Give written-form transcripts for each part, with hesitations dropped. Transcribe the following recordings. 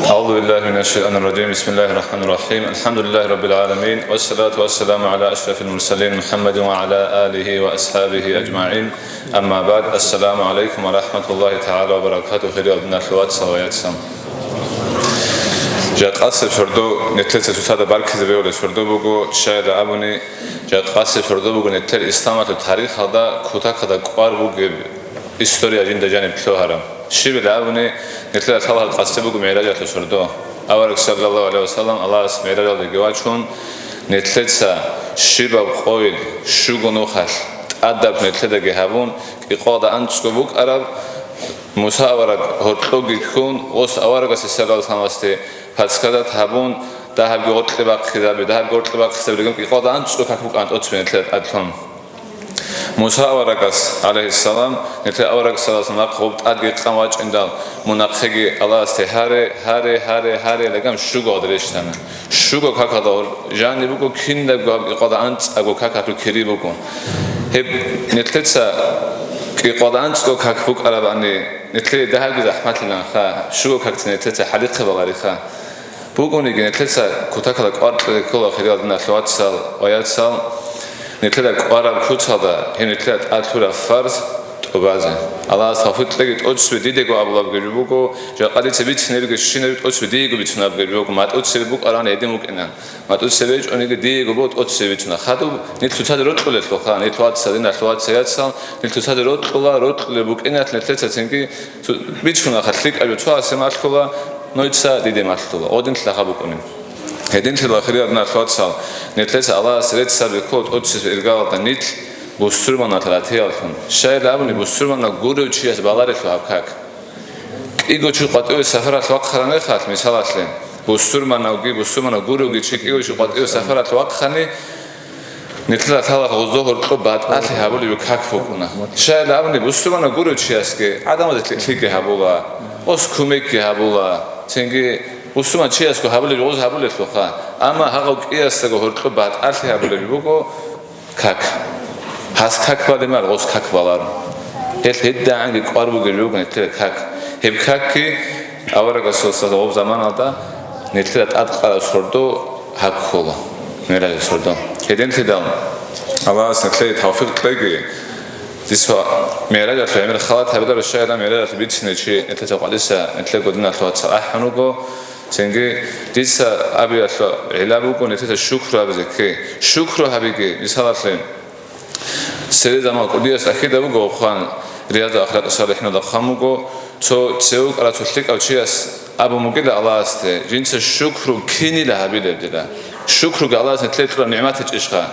أعوذ بالله من الشيطان الرجيم. بسم الله الرحمن الرحيم. الحمد لله رب العالمين والصلاة والسلام على أشرف المرسلين محمد وعلى آله وأصحابه أجمعين. أما بعد، السلام عليكم ورحمة الله تعالى وبركاته. خير أبناء الأخوات صلوات سام. جاء قصة شردو نتلت تساعد بركز بيول شردو بقو شاهد أبوني جاء قصة شردو بقو نتل إسلامات التاريخ هذا كتاك هذا قار بقو إستوريا جند جانب كلوهرم شيء بالعبوني نتلت هذا القصة بقو معراجات شردو أولك صلى الله عليه وسلم الله اسم معراج الجواشون نتلت شيء بقويل شو جنوخش أدب نتلت جهابون إقاضة أنتسكو بق عرب مساورة هرتلوجي كون وس أورك السلال خمسة فاسكادات هابون ده هب جوت لباق خدابي ده هب جوت لباق خدابي إقاضة أنتسكو كحبوك أنت أتمنى نتلت أدلهم مساورة عليه السلام نتلت أورك السلام نقبض أدي قماج عندال مناقشة الله استهارة هاري لقام شو قادرش تنا شو كهذا جاني بقول كين ده إقاضة أنت أقول كهذا كري بقول هب نتلت إقاضة أنت أقول كهفوك أربعني نتلت ده هذا زحمة لنا خا شو كهت نتلت حريقة بالله خا بقول نيجي نتلت كتاك لك أرض كل خيرات نتلوات سال ويات سال نتلت أرب كت هذا هي نتلت أطول فرز وبعضه الله صافت لقيت أوتس بديده جو أبلا بجربوكو جا قديت سبيت سنبيك شينبيت أوتس بديه جو بيتنا بجربوكو ما أوتس سبيك أران يديموك إنن ما أوتس سبيج أنيك ديه جو بوت أوتس سبيتنا خادو نتلت هذا رد كله تلقى نتلوات سالين نتلوات سيات سال نتلت هذا رد كله رد لبوك إنن نتلت تنكي بيتنا خليك أبي توا سمعت كله نويتسا ديده ماتلو أودين تلاقى بكونين هدين تلا خير نتلوات سال نتلت الله سرت سال بكوت أوتس إرجال تنيت بوسترمانا تلاتيالتون شاید لابونی بوسترمانا گورو چیز بالاری تو هبکک ایگو چی قطعی سفرت وقت خرانه خات مثال اصلین بوسترمانا گورو گی چیک ایگو چی قطعی سفرت وقت خانی نتلا تلا غزدور تو بعد آتی هبولی بکک فوکونا شاید لابونی بوسترمانا گورو چیز که آدم از تلیک هبولا از کومیک هبولا چنگی بوسترمان چیز که هبولی روز هبولی تو خان اما هاگو کی است که هرتو بعد آتی هبولی بگو کک هست کک ولی مال غوز کک والار هد عنگی قاربو گریو نتیره کک هب ککی آوره سوسا زوب زمان آدا نتیره ادقال سردو حق خولا میراج سردو هدین تدام الله نتیره توفیق تلاقی دیسوا میراج اتفاقی خالد هبدار الشهر میراج بیتینه چی نتیره قادسه نتیره قدنا توات صلاح نوگو سنگی دیسا ابی اتلا علابو نتیره شکر ابزکی شکر هبیگی مثال اصلیم سريدا ما كودياس أكيد أبوجو خان رياضة أخلاق الصالحين ضخموجو تو تسوق على تطلق أو شيء أبو مجد الله است جنس الشكر كيني لها بيلدلا شكر الله است تلتقى نعمات إشخاء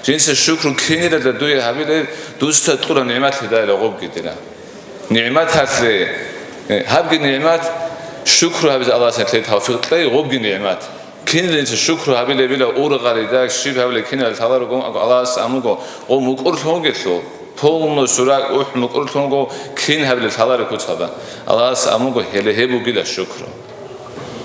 جنس الشكر كيني للدوية هبيل دوست تطلع نعمات هذا لغوب جدلا نعمات هاتلي هبج نعمات شكر هبز الله است تلتقى فقطعي غوب نعمات كين اللي الشكر هبيل بلا أورغ لذاك شيء هبيل كين الثالث رقم الله ساموجو أو مقرط هونجتلو بولم سراغ أو مقرط هونجو كين هبيل الثالث كوت هذا الله ساموجو هله هبو جل الشكر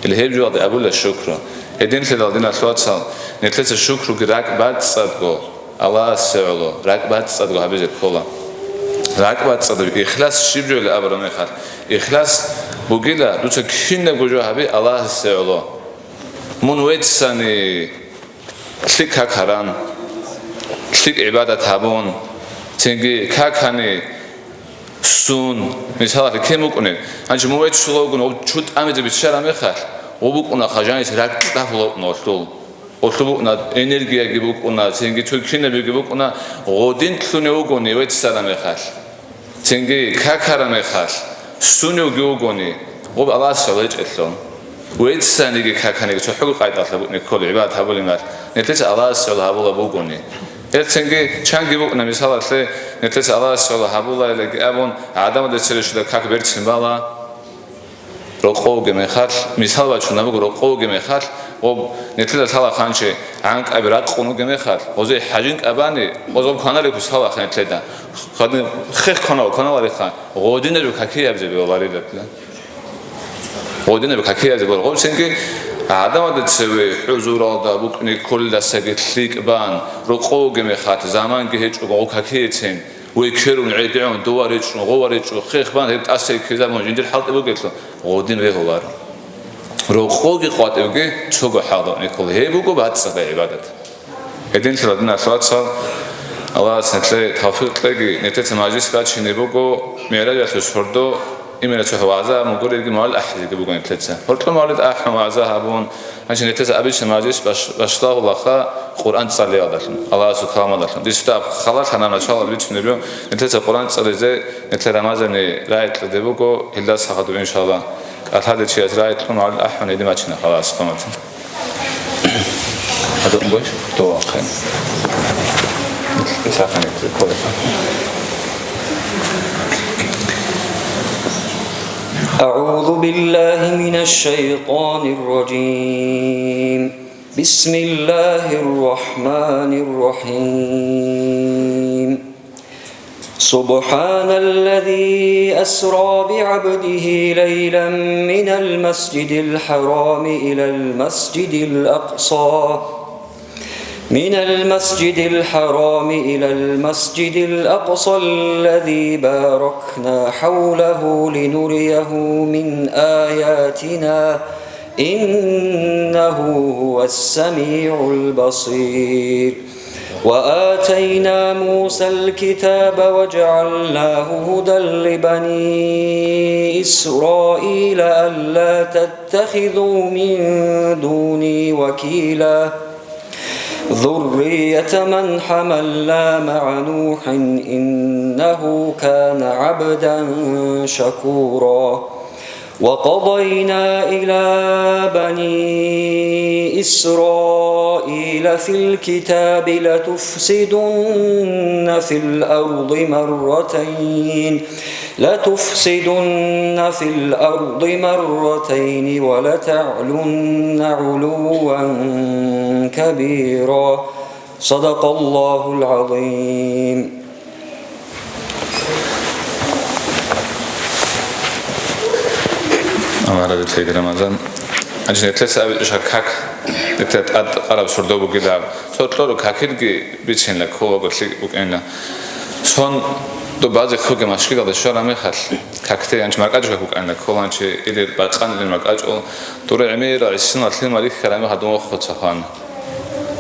اللي هب جواد أبو الشكر هدين في الدين الثلاث سال نتلت الشكر جراك بعد صدقه الله سعله راك بعد صدقه هبيل كولا راك بعد صدقه إخلاص شيء جو لأبرم إخلاص إخلاص بوجلا دوت كين نبوجو هبي الله سعله منويت سني تلك هكران تلك عبادة هابون تنجي كاكاني سون مثلا كيموكوني أنت منويت سلوكون أو شوت أميز بتشار أميخال وبوكونا خجاني سراك تفلو نورتول أطلبونا إنرجيا جيبوكونا تنجي تلكينا بيجيبوكونا غودين تلونيوكوني ويت سار أميخال تنجي كاكار أميخال سونيو جيوكوني وب الله سويج إثلون ويتسانيجي كاكانيجي تحقق قاعدة لبني كل عباد هبولي مال نتلت الله سؤال هبولا بوجوني إلتنجي شانجي بوكنا مثال أصله نتلت الله سؤال هبولا اللي أبون عدم دسترش ده كاك بيرتين بالا رقوق مخال مثال بچون نبغى رقوق مخال و نتلت الله خانشة عنك أبراق خونو مخال وزي حجينك أباني وزوب كانالي كسال خان تلدا خدنا خير كانال خان غودين رو كاكي أبزي بيولاري لبلا ودينا بكاكيا زي بقول سنكي عدم تسوي حضور هذا بكني كل دستك ليك بان رقوق مخات زمان جهج وبقول كاكيتين ويكرون عيدون دوارج وغوارج وخيخ بان هيت أسي كذا من جندر حلط بقول له ودين به هوار رقوقي قاتوجي تشوجو حاضر نقول هي بوجو بعد صدق عبادة هدين تردنا ثلاثة الله سنتلي توفيق تلاقي نتيجة ماجيس لا تشيني بوجو ميراج تشهردو إيميل تشوه وعزا مقول يجي مال أحد يجي بوجو نتيجة قلت له مالد أحد وعزا هابون عشان نتيجة أبيش ماجيس بشتاه الله خا قرآن تصلي هذا الله سبحانه وتعالى ديشتا خلاص أنا نشاء بيتش نبيو نتيجة قرآن تصلي زي نتيجة رمضان رايت لدبوجو إلا سخدو إن شاء الله هذا الشيء رايت لهم على الأحوال يدي ما تشنا خلاص قمت هذا بوش تو خين يسافرني كل أعوذ بالله من الشيطان الرجيم بسم الله الرحمن الرحيم سبحان الذي أسرى بعبده ليلا من المسجد الحرام إلى المسجد الأقصى الذي باركنا حوله لنريه من آياتنا إنه هو السميع البصير وآتينا موسى الكتاب وجعلناه هدى لبني إسرائيل ألا تتخذوا من دوني وكيلا ذرية من حملنا مع نوح إنه كان عبدا شكورا وقضينا إلى بني إسرائيل في الكتاب لتفسدن في الأرض مرتين ولتعلن علوا كبيرا صدق الله العظيم. أمارة تيجي رمضان عشان يتلسع بشكاك نتأد عرب سردو بقيلاب صوتلو كاكيرجي بيتشين لك هو قلت بقينا صون دو بعض خوك مشكلة هذا الشهر ما يخل كاكتي يعني مركز خوك عندك هو أنشي إلى بقان إلى مركز أو دور عمير عشرين ألفين مالك كلامه هدوم خد سخان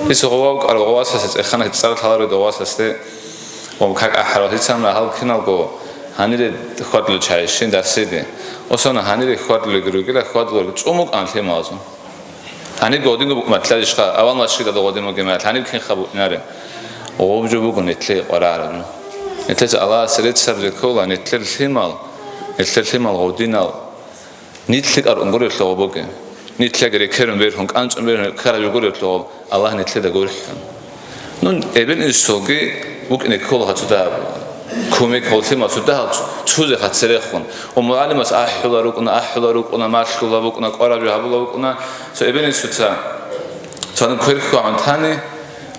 بس هو الغواص هسه خانة تصير هذا الغواص هسه ومكاك أحرار هيتسمى هذا كنا جو هنيد خد له شايشين درسيده وصلنا هنيد خد له جروجلا خد له أمك أنتي مازون هنيد قادين جو مثلاش خا أول ما شيء ده قادين مجمع هنيد كين خبو ناره وبجو بقول نتلي قراره نتلي الله سريت سر كولا نتلي ثمال قادين نتلي أرنقول يطلعوا بقى نتلي غير كرم بيرهم أنت بيرهم كلا يقول يطلعوا الله نتلي ده قول نون ابن السوقي ممكن كل هتدا كوميك هولتي ما سودا تشوزي خاتسريخون ومعلم اس احلروك انا ماشلوك انا قرابي هابلوك انا سو ابن السوتا 저는 그렇게 안 타네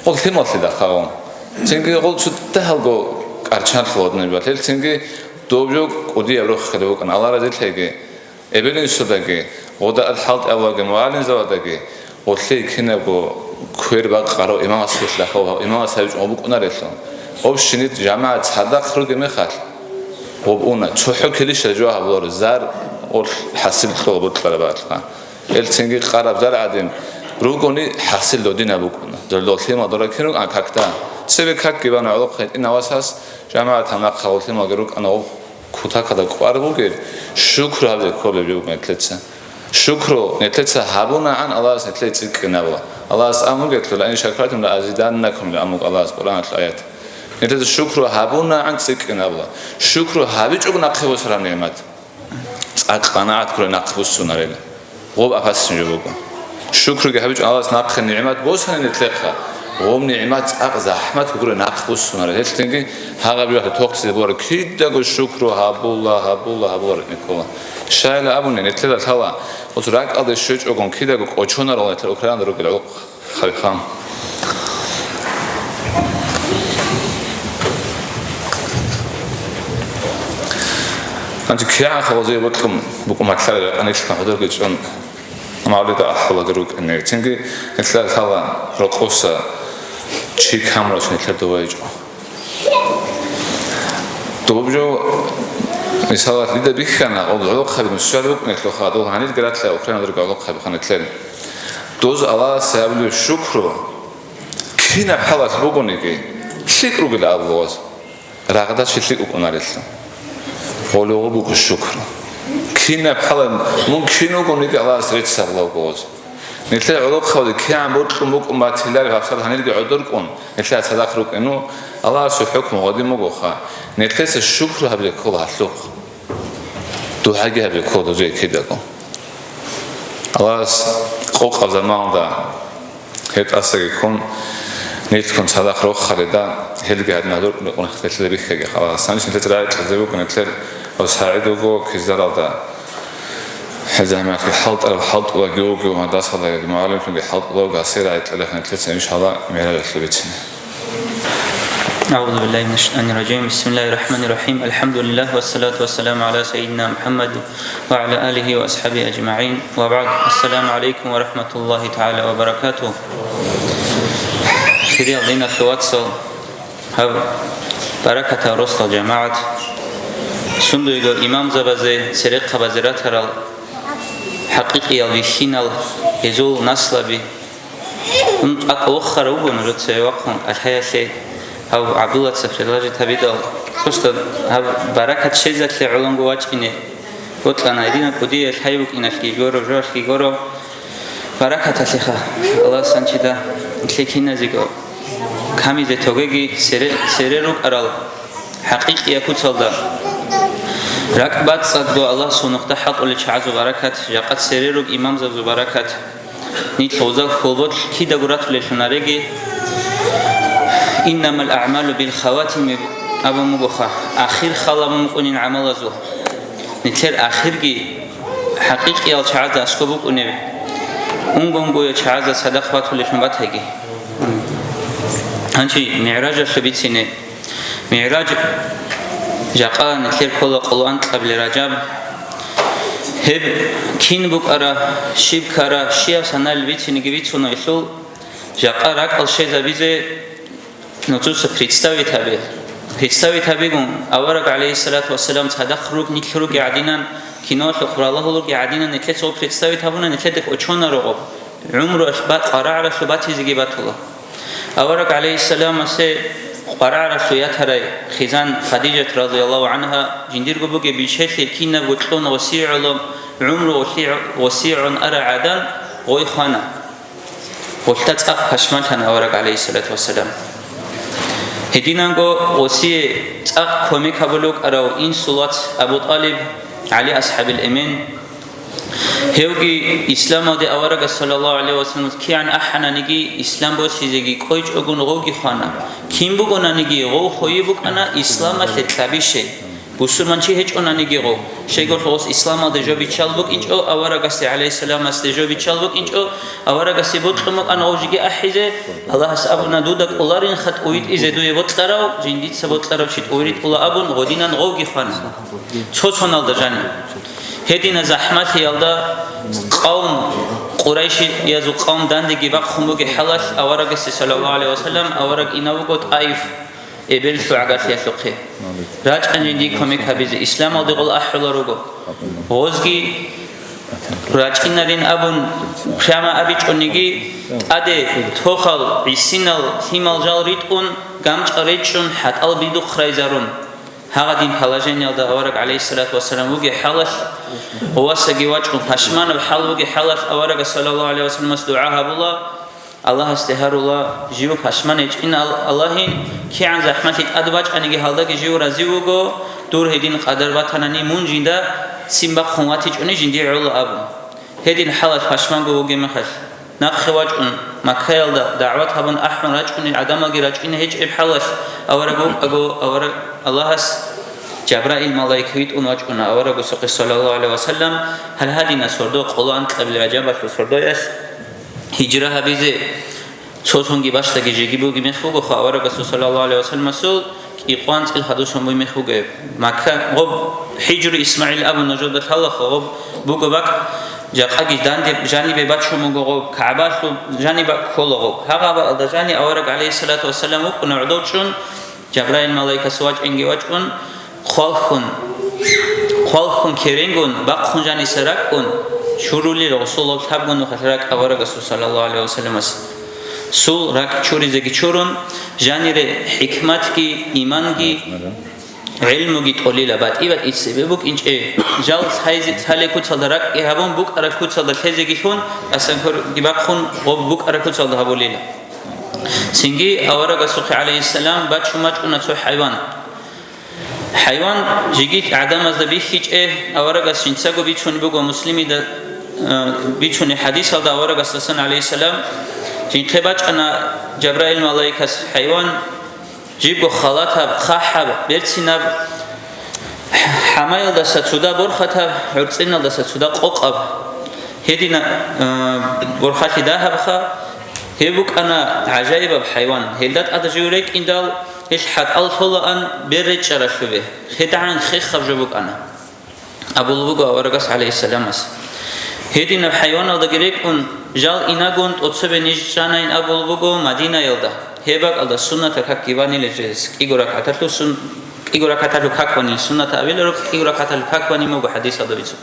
꼭 힘없이다 가고 지금 꼭 주다하고 qarchantlodni batel çünkü dobjuk odi evro khadok an Allah razil hege ابن السوداگي ودا الحالت اواگي معلم زواداگي وخلي كنبو كوير با قارو امام اسفلا خو امام اسفج ابو قنارسو ابشنيت جماعه صدق خرج مخال وبونا تشوحو كليش جوها بلور زار اور حاصل خلو بطلع باتقا التنگي قرب زار عدم روغوني حاصل دودينا بوكنا دلوتي ما دراكيرو اكاكتا سبكاك گيبانا اولو خيت ان اواساس جماعه تما خولتي ما گروك انا كوتاكدا قاربوگي شكر هذا كل يوم متلتسا شكر نتلتسا هابونا عن الله نتلتسك نبوا الله أمر قلت له إن شكرتم لأزيدنكم لأمر الله سبحانه الآيات نتلتسا شكر هابونا عن سك نبوا شكر هابيج أبنا قبول سلام نعمت قناعت كل نقبل سناريل غوب أفسد جبوكا شكر هابيج الله نقخ نعمت بوسنا نتلقى غوم نعمت زحمت كل نقبل سناريل هل تنجي هذا بيوحد توقت بور كيدا قل شكر هابولا نكولا شايل أبونا نتلقى هلا وتراك أضي الشيء أقول كيدا قل أشونا رأيت الأوكران رجل عق خليخان أنت كيا خوازي بكم أكثر أنا إسمع هذا الجون ما أريد أحول أقولك إني تنجي نتلقى هلا رقصة شيء كامل عشان نتلقى دوايجو دوبجو مثلا لذا بيخنا أول خبر مسؤول بكون لو خادوا هني الجرات لا أخرين درجة أول خبر خنتلين دوز الله سبب الشكر كنا بحالة بقولنيكي شكر بالله رغدت شلك أكون عليه ولو بقول الشكر كنا بحالة ممكن نقولنيكي الله سريت سبلا وجوز نتلا عدو خود كيان بطل مك أمات الله غفصل هنيجي عدوركم نتلا صدقرك إنه الله سحكم غادي مجوخا نتلا الشكر هبل كل هاللوق دو حاجة هبل كل زي كده كم الله قوق زمان ده هيت أصلا يكون نيتكم صدقرك خالدا هلقى هاد نادور ونختلف ذبيح كذا خلاص سانش نتلا رأيت تزوج ونتلا وساعدوه كزرع ده حزامات الحلط أو حلط وجوج وهذا صار المعلم في الحلط وجوج أصير عيد له نتلسه إن شاء الله مهلا بتلبسنا. أعوذ بالله من الشيطان الرجيم بسم الله الرحمن الرحيم الحمد لله والصلاة والسلام على سيدنا محمد وعلى آله وأصحابه أجمعين وبعد السلام عليكم ورحمة الله تعالى وبركاته. خير دينا خواتسو هب بركة رسل الجماعة سندويجو إمام زبازي سرق بزرات هرال حقيقي الوشينال يزول نسلبي أخر أبون رتسي وقم الحياة هاو عبد الله سفرلاجي تبيدال просто هاو بركة شيزات لعلم قواج إني قلت لنا إدينا كودي الحيوك إنا فيجورو جوش فيجورو بركة تلخا الله سانشيدا إتلكينا زيجو كامي زي توجي سريروك أرال حقيقي أكون صلدا ركبات صدق الله سنقطة حط ولا شعز بركات جاقت سريرك إمام زوج بركات نيت فوزا خلوت كيدا قرات ولا شنارجي إنما الأعمال بالخواتم أبو مبخا آخر خلا ممكن عمل زو نتر آخر جي حقيقي الشعز أسكبوك ونبي أنقوم شعز صدقات ولا شنبات هجي هنشي معراج الشبيتسينه معراج جاقا نتلر كل قلوان قبل رجب هب كين بوك أرا شيب كارا شيا سنة البيت نجيبيت سنو يسول جاقا راك الشيء زبيزه نتوس представить табигун аварак алейхиссалату вассалам садахрук нитлрук яадинан кинот лухраллахулук яадинан нетлет сол представить табуна нетлет очона рогоб умру ашбат қара'ра шубати зигибатулла аварак алейхиссалам асе قرار سويات هراي خزان خديجة رضي الله عنها جندير قبوك بشيء كنا بطلون وسيع لهم عمر وسيع أرى عدن غوي خانا وشتت هشمتنا ورق عليه الصلاة والسلام هدينا نقول وسيع كومي كبلوك أراو إن صلاة أبو طالب علي أصحاب الإيمان هيوغي إسلام دي أورق صلى الله عليه وسلم كيان أحنا نجي إسلام بوشيزي كويج أقول غوغي خانا كيم بقولنا نجي غو خوي بقولنا إسلام تتلبيشة بوسر منشي هيج أنا نجي غو شيء قول خلاص إسلام ده جو بيتشالبوك إنش أو أورق عليه السلام است جو بيتشالبوك إنش أو أورق بوتلمك أنا أوجي أحيزه الله أبونا دودك أولارين خد أويد إذا دوي بوتلراو جنديت سبوتلراو شيت أويد أولا أبون غدينا غوغي خانا شو صنال دجاني هدينا زحمت يالدا قوم قريش يزو قوم داندگی وقت خموگی حلش أورق صلى الله عليه وسلم أورق إناوگوت عيف إبل فعقات يسوقه راج أنجدي كمي كبيز إسلام أدغل أحرل روگو غزگی راج إنرين أبون شما أبيج أنجي أده توخل عسينال هيمال جال ريتون قامج أريجون حتى البيدو خريزارون هذا دين حلاجين يالدا أورق عليه الصلاة والسلام وجه حلش وواسقي وجههم هشمان وحل وجه حلش أورق صلى الله عليه وسلم دعاء بالله الله استهار الله جيوك هشمان إن اللهين كي عن زحمتك أدواج أنجي هالدا جيو رزيوجو دور هدين قدر باتناني من جندا سيمبق خواتيج أني جندي علا أبو هدين حلش هشمان جو وجه مخش نقخواج مكيل دعوت هبون أحمر رجعني عدم رجعني هيج إبحلش أورق الله جبرائيل ملائكة ونوجنا أورق سقي صلى الله عليه وسلم هل هذه نسردو قلان قبل رجبة سردو يس هجرها بيزي صوتونجي باشتا جيجيبو جمخوجو خاورق صلى الله عليه وسلم سول إقوانت الحدوث هم بمخوجو مكة غب حجر إسماعيل أبو نجود الله غب بوجو بك جاقي داندي جانب باتشو مغو كعبات جانب كولغو هذا جاني أورق عليه الصلاة والسلام ونعدوشون جبرائيل ملائكة سواج إنجي وجهون خالخون خالقون کرنگون باقون جانی سرکون شرولی رسول الله تبگون و خطرک آوارگ رسول صلی الله علیه و سلم است سول رک چوری زگی چورون جانی ر حکمت کی ایمان کی علم کی تولیل بعد ایوت ایسه بوک اینچ جال تایزی تاله کوتال درک ایهابون بوک ارک کوتال در تایزی کون اصلا کر گیباقون غب بوک ارک کوتال ده بولیلا سینگی آوارگ رسول علیه السلام بعد شماج اون تو حیوان جگیت عدم از دبی هیچ آوارگ از شنسگو بیچون بگو مسلمی ده بیچون حدیث ها ده آوارگ از رسول علیه السلام جین قباج انا جبرائیل ملائک از حیوان جیبو خالاتها خاحب برسینب حمایل ده ستودا برخاتها عرصینل ده ستودا قوقب هدینا برخاتی ده بخا هبوك أنا عجائب بحيوان هلدات أتجورك إن دال إيش حد الله أن برد شرفه هدعان خيخ خبجبوك أنا أبو الوجا ورقص عليه السلام هدينا الحيوان هذا جريك أن جال إنا قنت أتصب نجشانا إن أبو الوجا مدينة يلدا هبك على السنة تكاكيباني لجز إيجورا كتلو سن إيجورا كتلو كاكواني السنة أبيل رك إيجورا كتلو كاكواني مو بحديث هذا بيسو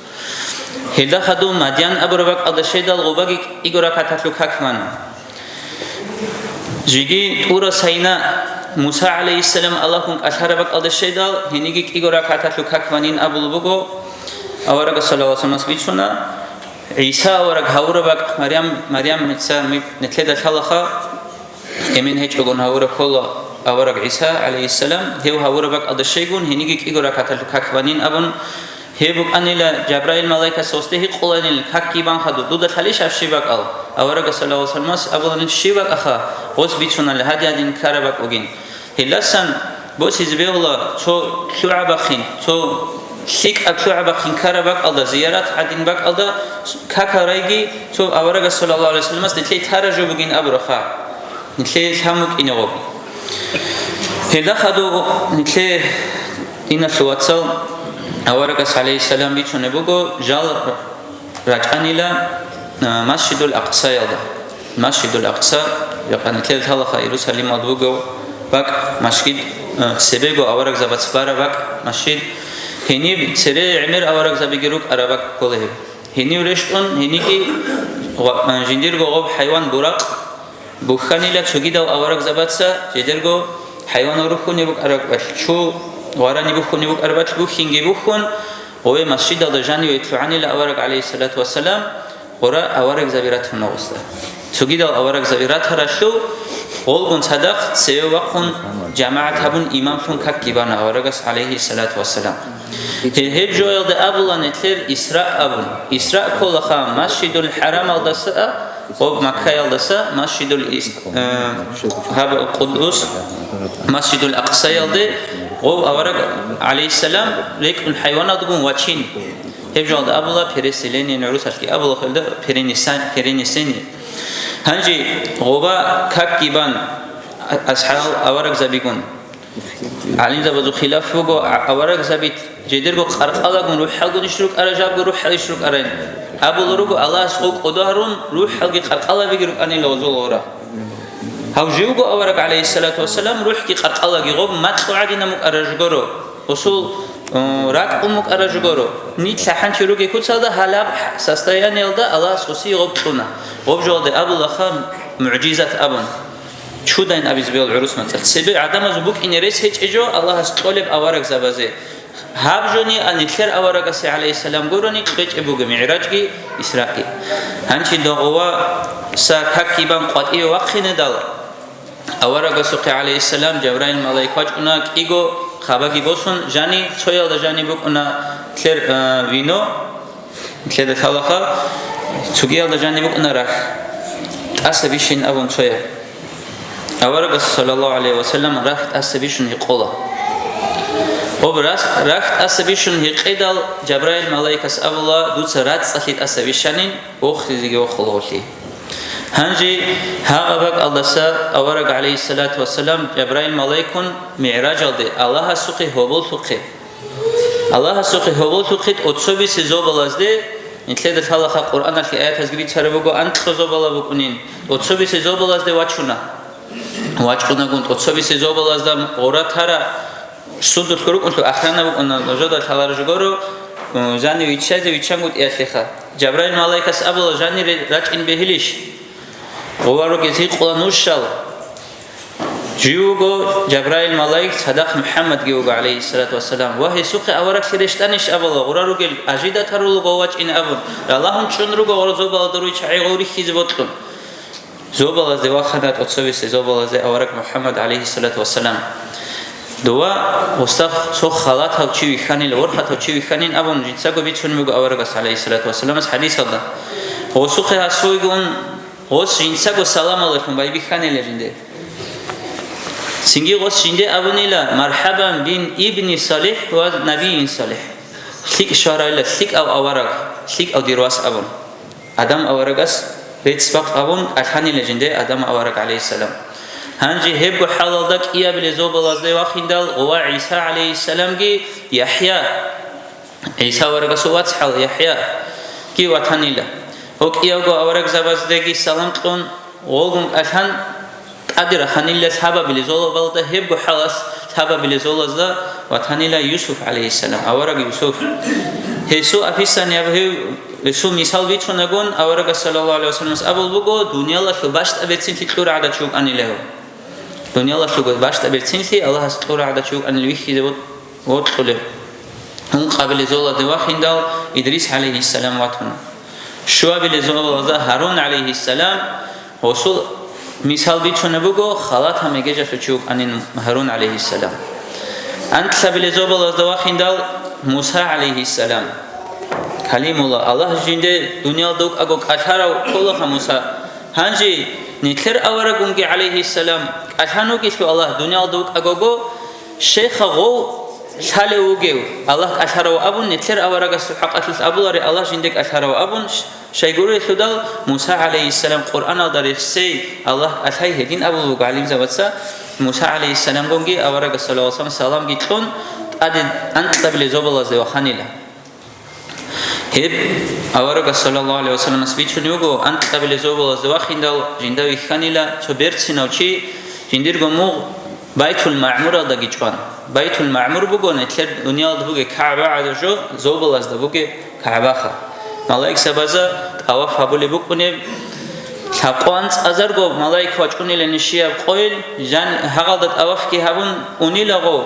هلدا خدو مديان أبو ربك على الشيء دال غباقي إيجورا كتلو كاكواني جيجي تورا سينا موسى عليه السلام الله كون أشهر بك على الشيء دال هنيجي إيجورا كتلو كاكوانين أبو الوجا أورك صلى الله عليه وسلم بيشونا عيسى أورك هورا بك مريم نتلد الخلاقة إمين هيج أقول هورا كله أورك عيسى عليه السلام هو هورا بك على الشيء قون هنيجي إيجورا كتلو كاكوانين أبون هبوك أنيلا جبرائيل ملائكة سوسته قلنا الكاكيبان خدو دودا خليش أشيبك أل أورك صلى الله عليه وسلم أبونا الشيبك أخا بوس بيتشونا لهدي أدين كاربك أوجين هلسان بوس يزبيه الله تو لعبخين تو شيك أكلعبخين كاربك الله زيارات أدين بك الله كاكرايجي تو أورك صلى الله عليه وسلم نتلي تارجو بوجين أبرخا نتلي همك إنغوبي هلا خدو نتلي إن الواتسال أورك عليه السلام بيتشون بوجو جال رجعنيلا مسجد الأقصى يلا مسجد الأقصى يقان تلت هلا يروساليم البوجو بق مسجد سبيجو أورك زبط سبارة بق مسجد هني سري عمر أورك زبيجروك أربك كله هني ورشتون هني كي جندير جو حيوان براق بخانيلا تجيدا أورك زبطسا جديرجو حيوان روحوني بق أربك شو واراني بخوني بق أربك بخينجي بخون هو مسجد الدجاني ويتلعني لأورك عليه الصلاة والسلام ورا أورك زبيراتهم نوسته تجيدا أورك زبيراتها رشلو قولون صدق سيوقون جماعة هبون إمامهم ككيبان أورك عليه الصلاة والسلام هي جويل ده أبولا نتلر إسراء أبون إسراء كل خام مسجد الحرام الدساء ومكة الدساء مسجد هذا القدس مسجد الأقصى يلده وأورك عليه السلام ليك الحيوانات دون واتشين هي جويل ده أبولا بيرسليني نعرس هالكي أبولا خلده بيرينيساني هنجي غوبا ككيبان أصحاب أورك زبيكون علين زبادو خلاف فوقو أورك زبيت جديرجو قرقالكون روح حلقون يشرك أرجابو روح حل يشرك أرين أبو لروجو الله سوق قدارون روح حلقي قرقالا بيجرك أني لوزول ورا هاو جيوجو أورك عليه الصلاة والسلام روح كي قرقالا جيغوب ما تقعدين مك أرجعورو وصول راك أمك أرجعورو نيت سحن شروكي كوتسالدا هلاب سستيان يلدا الله سوسي غوب تونا غوب جود أبو لخام معجزة أبون شو دين أبي زبيل العروس مثلا سبب عدم زبوك إن ريس هيج إجوا الله استقلب أورك زبازه هابجوني أن يتلر أورك عليه السلام قروني قريج أبوك معراجي إسرائيل هنشي دعوة سكاكيبان قطعي وقخين دال أورك عليه السلام جبرائيل ملايكات أناك إيجو خباقي بوسون جاني تويل جاني بوك أنا تلر وينو تلر خلاقة تجيل جاني بوك أنا راح أسبيشين أبون تويل أورك صلى الله عليه وسلم رفت أسبيشن يقوله وبرس رفت أسبيشن يقيدال جبرائيل ملايكة أبولا دوت رات صحيت أسبيشنين وخزيجي وخلوشي هنجي هاغبك الله سا أورك عليه الصلاة والسلام جبرائيل ملايكون معراج الدي الله سقي هبول سقي الله سقي هبول سقي أتصبي سزوب الأزدي نتلقى الحلقة القرآن في آيات هزقبي تربوغو أنت خزوب الله بكونين أتصبي سزوب الأزدي واتشونا واتشونا قلت أتصبي سزوب الأزدي أورا ترى سودت كروك أنتو أخرانا بكونا نجد الحلقة رجوغورو زانی ویچه ویچنگود ایاتلیخا جبرائیل ملائکس ابلا زانی رچ این بهلیش غوارو گزی قلا نوشال جیوگو جبرائیل ملائک صدق محمد گیوگو علیه الصلاة والسلام وحی سوق اورک سرشتنش ابلا غورارو گل اجیدا ترولو گواچ این ابون اللهم چون رو غور زوبال دروی چای غوری خیز بودن زوبال از دواخنات اتسویس زوبال از اورک محمد علیه الصلاة والسلام دوا وستخ سو خالات ها چی ویخانیل ورخات ها چی ویخانین ابون جنسا گو بیچون میگو اورگاس علیه الصلاة والسلام از حدیث هدا وسوق هسوی گون وس جنسا گو سلام علیکم بای ویخانیل جنده سنگی وس جنده ابونیلا مرحبا بین ابن صالح و نبی صالح سلیک شارایل سلیک او اورگ سلیک او دیرواس ابون آدم اورگاس ریتسباق ابون اتحانیل جنده آدم اورگ علیه السلام هنجي هب حلال دك إياه بلزوب الله واخندال هو عيسى عليه السلام جي يحيى عيسى ورق سوات حل يحيى كي وطنيلا هوك إياه جو ورق زباز دقي سلام تون وولغم أشان قدر خنيلا سحابة بلزوب الله هب حلاس سحابة بلزوب الله وطنيلا يوسف عليه السلام ورق يوسف هسو أفيسان يبهو هسو مثال بيتون أقول ورق صلى الله عليه وسلم أبو بقو دنيا الله شباشت أبتسين في كل عادة شوك أني له دنیا الله شو باشت ابرتینتی الله است طور عادت شو ان الوحی دوت خله هم قبل زول دواخندال ادریس علیه السلام واتون شو قبل زول هارون علیه السلام وصل مثال بیچونه بگو خالات هم میگه چو ان هارون علیه السلام انت قبل زول دواخندال موسی علیه السلام کلیم الله جنده دنیا دوک اگو اشارا کلا موسی هنجی نتر اورگونگی علیه السلام اشانو کیشو الله دنیا دوک اگوگو شیخ غو شاله وگیو الله اشارو ابون نتر اورگاس حقاتس ابولاری الله جندک اشارو ابون شیگوری خدال موسی علیه السلام قرآن داری سی الله اشای هدین ابو علیم زبطسا موسی علیه السلام گونگی اورگاس صلی الله علیه و سلام گیتون ادن انت قبل زوبل از وخانیلا هب اورگاس صلی الله علیه و سلام اسبیچونیوگو انت قبل زوبل از وخیندال جندوی خانیلا تو برتسینوچی جندیر گمو بیت المعمور دگیچوان بیت المعمور بگو نتر دنیا دبوگه کعبه عدجو زوبل از دبوگه کعبه خا ملائک سبازا طواف حبولی بکنه تقوانت ازرگو ملائک واچونی لنشیاب قویل جن هقالدت طواف کی هبون اونی لغو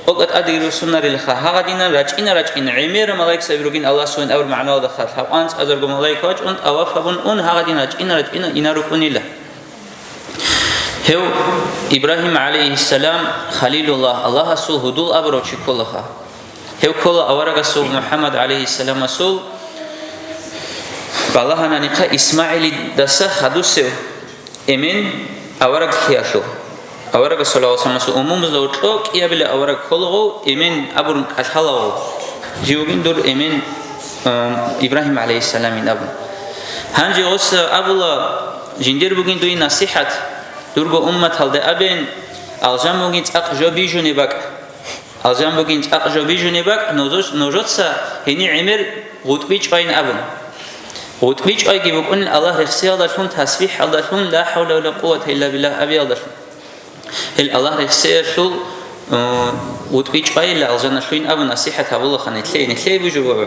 وقت ادي رسولنا للخا هغدينا راجعين عمير ملائك سبيروجين الله سبحانه اور معنا دخل طبعا ازرغ ملائك واج und اوافبون اون هغدينا راجعين يناركوني له هو ابراهيم عليه السلام خليل الله رسول هدول ابروچي كلها هو كل اورغ رسول محمد عليه السلام رسول بالله نانيقا اسماعيل دس حدوسه امين اورغ خياشو اورغ صلى الله عليه وسلم عموم زوتلوك يا بلا اورغ كلغو امين ابو اشحلو جيوغين دور امين ابراهيم عليه السلام ابو هنجي اوس ابولا جندير بوغين دوي نصيحت دورغو امت هلد ابن الجام بوغين اق جوبي جونيباك الجام بوغين اق جوبي جونيباك نوجوتسا هني عمر غوتبيچ اين ابن غوتبيچ اي گيبون الله رخصيال داشون تسبيح داشون لا حول ولا قوه الا بالله ابي داشون الله رخصيال شو غوتبيچ اي لا الجنه شوين ابو نصيحه ابو خنت لي بوجو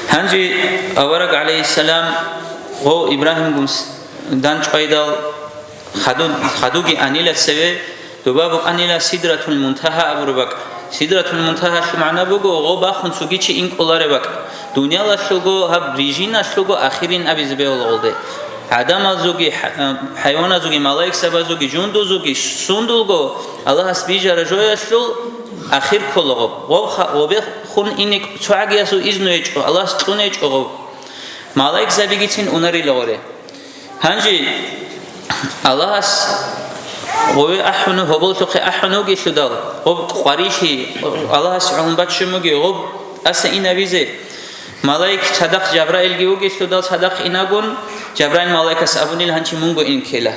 هنجي اورق عليه السلام و ابراهيم گوس دانچ ايدال خدوگي انيلا سوي دوباب انيلا سدرة المنتهى ابربك سدرة المنتهى شو معنى بگو غو باخون سوگي چي ان قولاره بك دنيا لا شوگو هب ريجينا شوگو اخرين ابي زبي oldu adam azugi hayvan azugi malaik sabazugi jundu azugi sundulgo Allah asbijara joya shul akhir kologo wo be khun inik chuagiasu iznoech Allah stunech ogo malaik zabigitin unari lore hanji Allah as wo ahnu hobol toqi ahnu gi shudal ob qarishi Allah as umbatshumugi ob as inavize ملائك صدق جبرائيل گيوگي شدال صدق ایناگون جبرائيل ملائكس ابونيل هنچي مونگو این کلا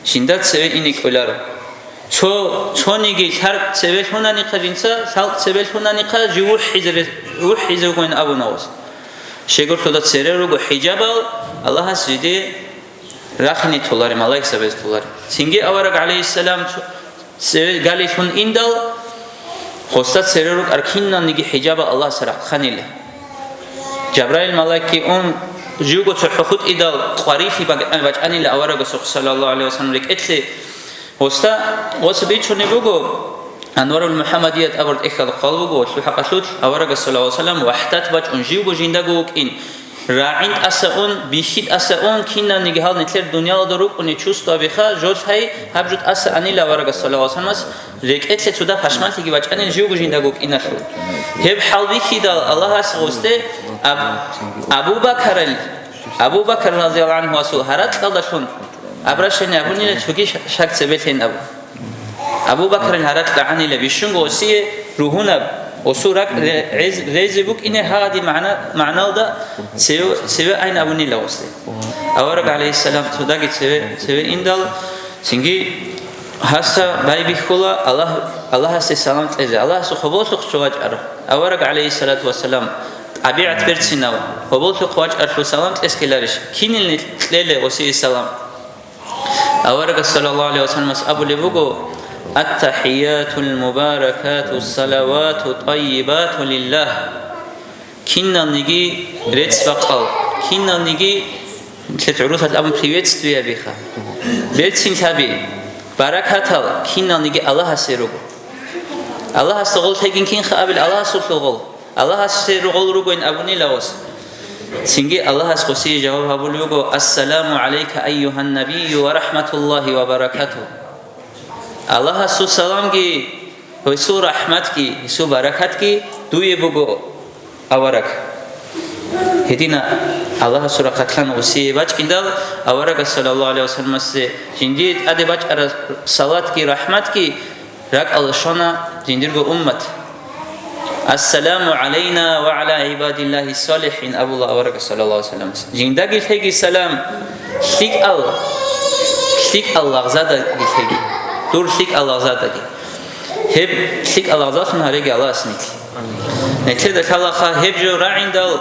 شندت سوي اینی کولار چو نيگي هر سوي شوناني قرينسا سال سوي شوناني قا جو حجر گون ابوناوس شگور شدات سررو گو حجابال الله سيدي راخني تولار ملائك سبز تولار سينگي اورق عليه السلام سوي گاليشون اندال хоста серерук аркинна ниги хиджаба Аллах сарах ханиле Джабраил малаки он жуго цохот идал qarифи бачаниле аварага саллаллаху алейхи ва саллям рекетле хоста осбичуне буго Анварул Мухаммадият авард ихал қалбуго сухақасут аварага саллаллаху алейхи ва саллям вахтат бач он жуго жиндагу ин راعين أسأون بيشيد أسأون كنا نجهال نتلر دنيا دروك ونشوست أبيخا جوز هاي هبجت أسأني لا ورقة صلى الله عليه وسلم ريك أتلت سودا فشمال تيجي بچ أنا الجو بجين دعوك إنه هب حال بيكي دال الله سوسته أبو بكر رضي الله عنه وسول هرات دالشون أبرشني أبوني لتوجي شك سبتين أبو بكر هرات لعني لبيشون قوسية روحنا وسورك رزبك إنه هذه معنى ده سوى أين أبوني لوسته أورق عليه السلام تداقي سوى إندال سنجي هسا باي بيخولا الله هسا سلام تلزي الله هسا خبوطلق شواج أره أورق عليه الصلاة والسلام أبيعت برسيناو خبوطلق واج أرشو سلام تلسكيلارش كين اللي تليلي وسي السلام أورق صلى الله عليه وسلم أبو لبوغو التحيات المباركات الصلوات الطيبات لله كنا نيجي ريتس بقال كنا نيجي تلتعروث الأمر приветствия بيخا بيتسين تابي بركات كنا نيجي الله سيرو الله سغول تيجين كين خابل الله سلطغول الله سيرغول رغوين أبوني لوس سنجي الله سقسي جواب هبولوغو السلام عليك أيها النبي ورحمة الله وبركاته الله سو سلام کی سو رحمت کی سو برکت کی دوی بگو اورک هدینا الله سورة قتلان وسي باج إندال أورك صلى الله عليه وسلم سي جنديد أدي باج أر صلاة کی رحمت کی رك الله شنا جندير جو أمت السلام علينا وعلى عباد الله الصالحين أبو الله أورك صلى الله عليه وسلم جنداقي تيجي سلام شيك الله زادا تيجي دور شيك الله زادا هب شيك الله زادا نهاري الله سنيك نتلد كلا خا هب جو راعين دال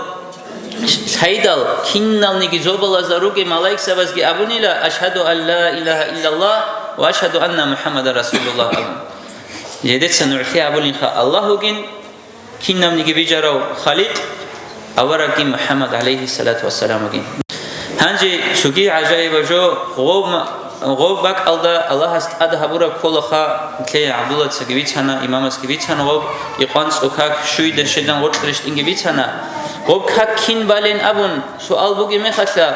هيدال كينال نيجي زوبلا زاروجي ملاك سبزجي أبوني لا أشهد أن لا إله إلا الله وأشهد أن محمد رسول الله جدت سنعطي أبوني خا الله جن كينام نيجي بيجارو خالد أورجي محمد عليه الصلاة والسلام جن هنجي سوقي عجائب جو غوب بك الله استعد هبورا كل خا كلي عبد الله سجبيتنا إمام سجبيتنا غوب يقانس أكاك شوي دشدان غوت فرشت إنجبيتنا غوب كاك كين بالين أبون سؤال بوجي مخلا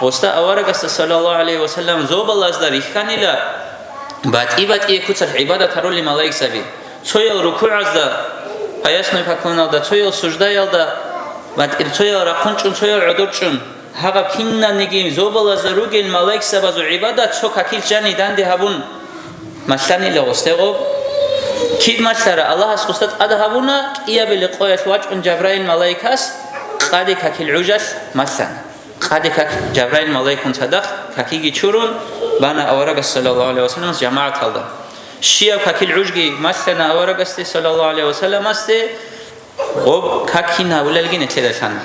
وستا أورك صلى الله عليه وسلم زوب الله أصدر إخاني لا بعد كتر عبادة ترولي ملاك سبي تويل ركوع أصدر أياس نبكون أصدر تويل سجدة أصدر بعد تويل ركونشون تويل عدوشون هذا كنا نجيم زوب الله زروج الملاك سبز عبادة شو كاكيل جاني داندي هبون مثلاً لو استغرب كيد مثلاً الله سقطت هذا هبونا إياه بلقاء وجه جبرائيل ملاكاس قادي كاكيل عجز مثلاً قادي كاك جبرائيل ملاكون صدق كاكيجي تشورون بنا أورق صلى الله عليه وسلم جماعة الله شيا كاكيل عجي مثلاً أورق صلى الله عليه وسلم است غب كاكينا ولا لقينا كذا ثاني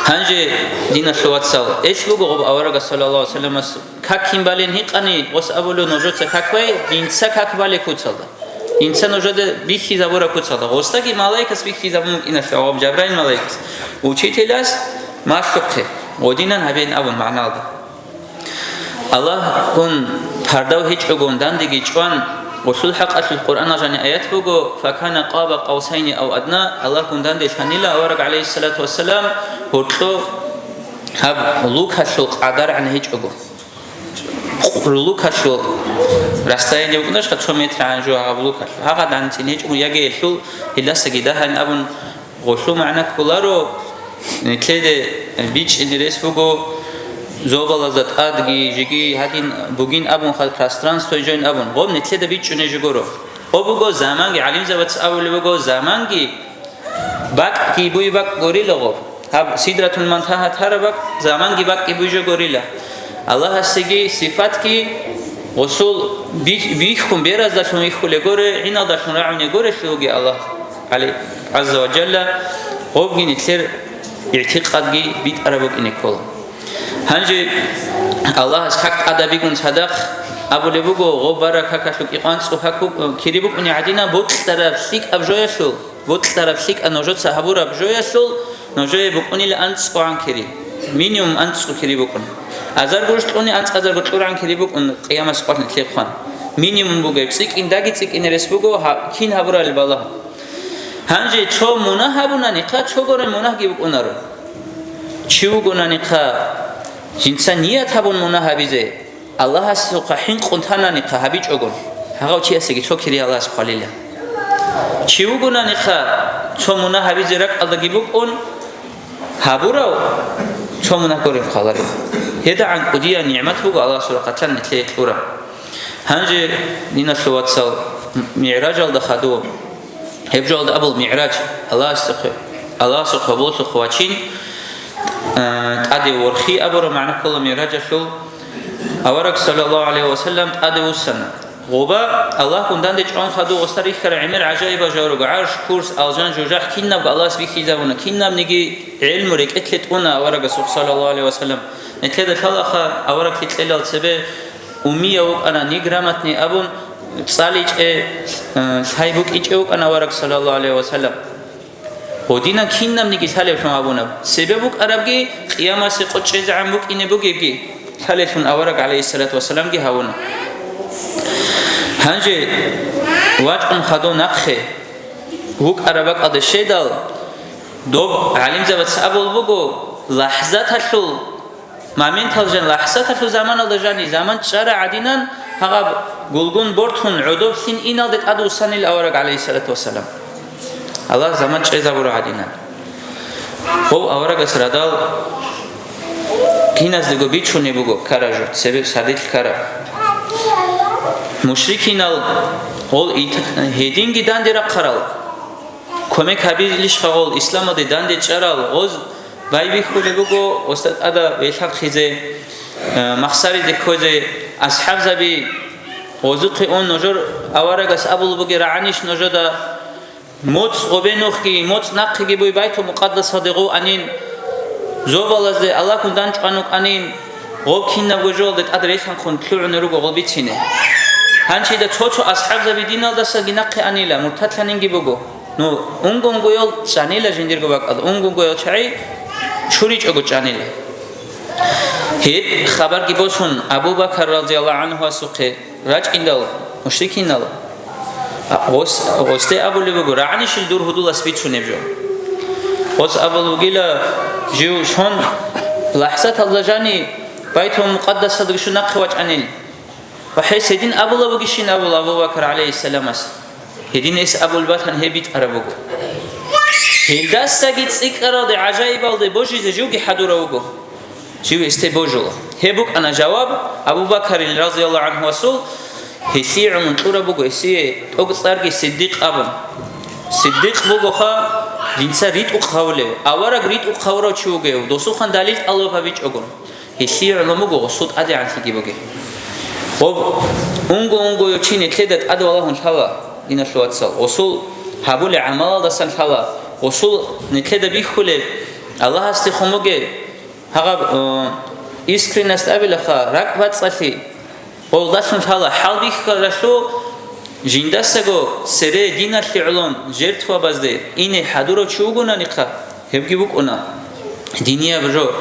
هنجي دينا شوات سال إيش لوجو غب أورق صلى الله عليه وسلم كاكين بالين هيقاني وس أبولو نجود سكاكوي إنسا كاكبالي كوتسالدا إنسان نجود بيخي زبورا كوتسالدا غوستاكي ملاكس بيخي زبون إن الثواب جبرائيل ملاكس وشيتلاس ما شكته ودينا هبين أبون معنى الله كن فردو هيج أقوم داندي جوان وصل حق في القرآن جاني آيات بوجو فكان قاب قوسين أو أدنى الله كن داندي شانيلا أورق عليه الصلاة والسلام هرتو هب لوك هشلق عدار عن هيج أقوم لوك هشلق رستاين يبقناش خد 2 متر عن جو هب لوك هشلق هذا عن تنيج ويجي يشلو إلا سجدها إن أبون غشلو معنا كلارو نتلد بيتش إدريس بوجو زوبلا زت أدقي جيجي هاتين بوجين أبون خد كاسترانس توجين أبون غوب نتلد بيتش نجيجورو وبوجو زماني عليم زبط أول بوجو زماني باك كي بوي باك غوريلا غوب هب سيدرة المنتهى تربك زماني باك كي بوجو غوريلا الله هسيجي صفات كي وصول بيخون بيراز داشون يخول غوري عنا داشون راعون غوري شلوجي الله عليه عز وجل غوب جي نتلر اعتقاد جي بيت أربك إنكول هنجي الله سكت أدبيكون صدق აბულებუგო ღობარა ქაქაშუ ყიყვანწყუ ქაქუ ქირიბუკუნი ადინა ბოწტარა ფსიკ აბჟოიასულ ბოწტარა ფსიკ ანოჟოთ საჰაბურა აბჟოიასულ ნოჟე ბუკუნილ ანწყუან ქირი მინიმუმ ანწყუ ქირიბუკუნ აზარ გუშტუნი ანწყაზარ გუშტურან ქირიბუკუნ ყიამას ყვარნი თხიხვან მინიმუმ ბუგე ფსიკინ დაგი წიკინერეს ბუგო ქინ ჰაბურალი ბალა ჰანჯი ჩო მუნა ჰაბუნანი ხა ჩოგორე მუნა გიბუკუნარო ჩიუგუნანი ხა ჯინცა ნიათ ჰაბუნ მუნა ჰაბიზე ალლაჰ სუყა ჰინ ყუნთანანი ხა ჰაბიჭოგონ ჰაღავ ჩიასიგი ჩოქირი ალლაჰ ხვალილა ჩიუგუნანი ხა ჩო მუნა ჰაბიზე რა ყალდა გიბუკუნ ჰაბურაო ჩო მუნა გორე ხალარი ჰედა ან ყუდია ნიამათ ბუგო ალლაჰ სურა ყათან ნეთლეყურა ჰანჯი დინა შოვაცალ მი'რაჯ ალდა ხადო ებჯალდა აბულ მი'რაჯ ალლაჰ სუყა ბოლსუ ხვაჩინ ტადე ვორხი აბორო მანა ქოლა მი'რაჯ შულ ავარაკ სალალლაჰუ ალეიჰი ვასალამ ტადე უსანა ღობა ალლაჰ კუნდანდე ჭონ ხადო ოსტარი ხარა იმერ აჯაიბა ჟაროგა არშ კურს ალჟან ჯოჯახ კინნაბ ალლაჰს ბიხიზავუნა კინნაბ ნიგი ილმუ რეკეთლეთ უნა ავარაკ სალალლაჰუ ალეიჰი ვასალამ ნეთლედა ხალახა ავარაკ თილალ ცებე უმია უკანა ნიგრამატნი აბუნ წალიჭე საიბუკ იჭე უკანა ავარაკ სალალლაჰუ ალეიჰი ვასალამ ოდინა კინნაბ ნიგი თალეფ მაბუნა სებებუკ არაბგი ყიამასე ყოჭე ზამბუკ ინებუგები თალეფუნ ავარაკ ალეიჰი სალათუ ვასალამ გი ჰავუნა ჰანჯე ვაჭყუნ ხადო ნახე უკ არაბაკ ადე შედალ დობ ალიმზაბად საბოლ ბუგო ლაჰზათაშულ მამენტალჟან ლაჰზათაშულ ზამანალდა ჟანი ზამან ჭარა ადინან ჰაღაბ გულგუნ ბორთუნ უდობ სინ ინალდე ყადუ სანილ ავარაკ ალეიჰი სალათუ ვასალამ ალლაჰ ზამან ჭეზაბურა ადინან ო ავარაკას რადალ კინაზდეგო ბიჩუნე ბუგო კარაჟო სებებ სადით კარა მუშრიკინალ ol hedingi dandera qaral komek habilish khagol islamode dande charal oz baybi khulebugo ostad ada velhaq khize maqsari de koze ashab zabi ozuqi on nojor awaragas abul bugi raanish nojoda mots gobenokhi mots naqhi boy baytu muqaddas sadiqu anin zobalazde allah kundan chqanuk anin gobkinna gojol de adresan khun khlu'nurugo golbitsine 한치 다 초초 아스하브자비 디날다사 기나케 아닐라 무타탄인기 보고 노 웅공고요 자닐라 진dir고 바까도 웅공고요 차이 추리 쪼고 자닐라 헷 خبر 기보순 아부바카 라디알라후 안후 수케 라진달 무시킨날 오스테 아불리고 라니실 dur hudulas biçunebjo os abulugila jiu shon lahsat allajani baytu muqaddasa dgishuna khwach anil وحيث هدين أبو الله بقيشين أبو بكر عليه السلام هدين إس أبو البطن هبيت أربوك هيدا سجد سكرة ده عجائب الله بوجي زجوجي حدورة وجو جيو استبوجوا هبوك أنا جواب أبو بكر رضي الله عنه وسول هسيع من طورة بوجو هسيع أقصر كي صديق أبن صديق بوجو خا جنسا ريت أخوله أورا ريت أخوره شوجه ودوسو خان دليل الله ببيج أقول هسيع لموجو صوت أدي عن سكي بوجه об унго йочине тледат аду аллахун хала дина шуатсал осул хабуле амал дасан хала осул нетледа бихуле аллах асти хумуге хага искренность абилаха ракбат сафи ол дасан хала халбих рашу жиндасаго сере дина хилон жертва базде ине хадуро чугуна ника хебги букуна диния бжо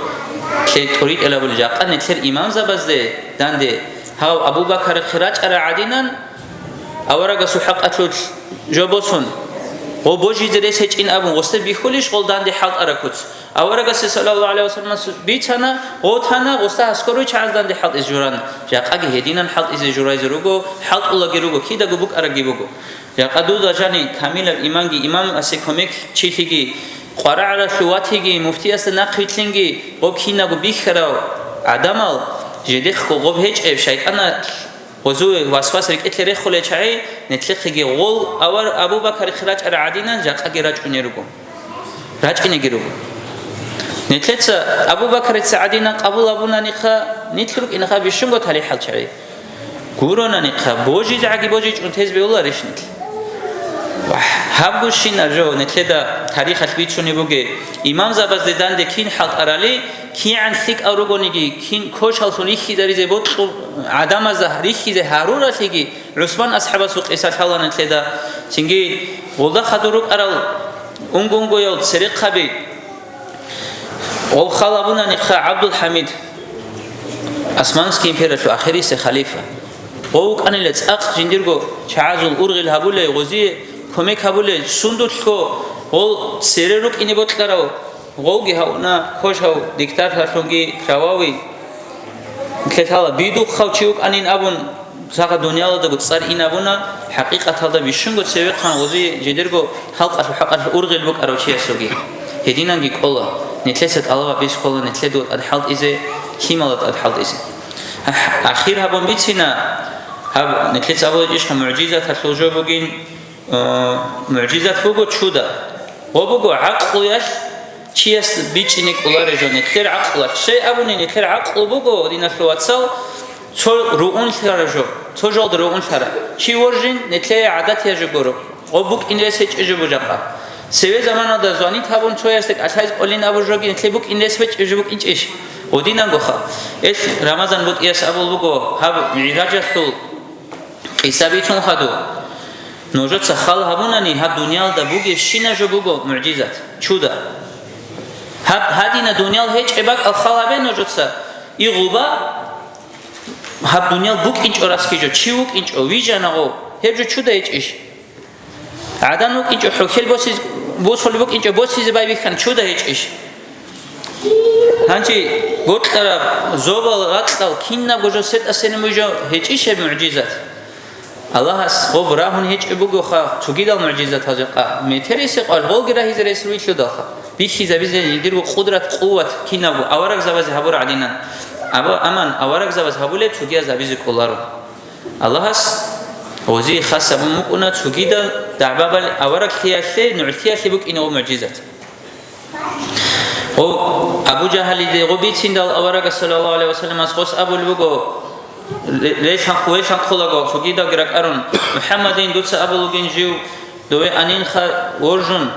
тле торит элабул жақан нетлер имам забазде данде هاو أبو بكر خراج أرى عدينا أورجا سحقة جبوسون وبوجي درس هيج إن أبو وست بيخليش غلطان دي حق أركوت أورجا صلى الله عليه وسلم بيتنا غوتنا وست هسكروي شعزان دي حق إزجوران جاك أجي هدينا حق إزجوراي زروجو حق الله جروجو كيدا جبوك أرجي بوجو جاك أدو دجاني كامل الإيمانجي إمام أسيكوميك شيفيجي قرع على شواتيجي مفتي أستناقيتلينجي وكينا جو بيخراو عدمال جديخ غوب هيج اب شيطان وزو وسواس ركتلي خله چاي نتلخي غول اور ابو بكر خراج ارعدينا جاقا راج انيرغو راج انيغرو نتلت ابو بكر سعدينا قبول ابونا نخا نتلك انخا بشنغو تالي حل چاي غورونا نخا بوجي جاقي بوجي انتز بيولا ريشنت Habgushina jo netleda tarikh albichuni buge imam zabazdedan de kin halq arali kian sik arugonigi kin koshal sunihi darize bot adam az rikhi ze harura sigi Usman ashabas qisat halan netleda singi golda khaduruk aral ungungoyol seriq khabi ol khalabuna nikha Abdul Hamid Osmanski imperator akhiri se khalifa Ouk anilets aq jindirgo chaazul urgil habule gozi komek habule sundutko ol sereruk inibotlarao gogi hauna khoshau dictator thongi krawawi kethala bidu khawchiuk anin abun saga dunyada da tsar inabuna haqiqatan da bishungo sevi khan gozi jindirgo halqa haqat urgil buk arochi asogi hedinangi qola netleset alava bis qola netledu adhalt ize himalat adhalt ize akhir habon bitsina هب نتلت أول إيش معجزة هتلوجو بقين معجزة فوقو تشودا وبقو عقل يش شيء بيج إنك ولا رجع نتلر عقل شيء أبوني نتلر عقل بقو دينا فلواتسال شو رؤون ثرجو شو جود رؤون ثرا شيء ورجين نتلر عادات يجبرو وبقو إنرس هيج يجبو جاقا سوي زمان هذا زاني تابون شوية استك أتحيز أولين أبو جوجي نتلر بقو إنرس هيج يجبو إنش إيش ودينا جوخا إيش رمضان بقو يس أبو بقو هب معراج الثول إسابيتون خدو نوجد سخال هبونني هب دنيال دا بوغي شينا جو بوغو معجزات چودا هب هادينا دنيال هيج اباك الخالابه نوجد سا إغوبا هب دنيال بوك إنش أراسكي جو چيوك إنش أويجانغو هب جو چودا هيج إش عدانوك إنش حوكيل بوصل بوك إنش بوصيز باي بيخان چودا هيج إش هانجي بوتلارا زوبال غاتلال كينا بوجو ست أسين موجو هيج إش معجزات الله سبحانه راهون هيج ابوغو خا تجيدال معجزات هاجقا ميتريس قال غوغرا هيز رسول شداخا بيخيزا بيز يديرو قدرت قوت كينابو اورك زواز هبور عدينا ابا امان اورك زواز هبول تجيا زابيز كولارو الله وزي خاصه بمكنا تجيدال دعبابل اورك خياشه نعتيا بك انه معجزات او ابو جهل دي غبيتين دال اورك صلى الله عليه وسلم اسقس ابو البوغو ليش هنقول خلاص شو كده غيرك أرون محمدين دوتس أبلغين جيو دوي أنين خ ورجون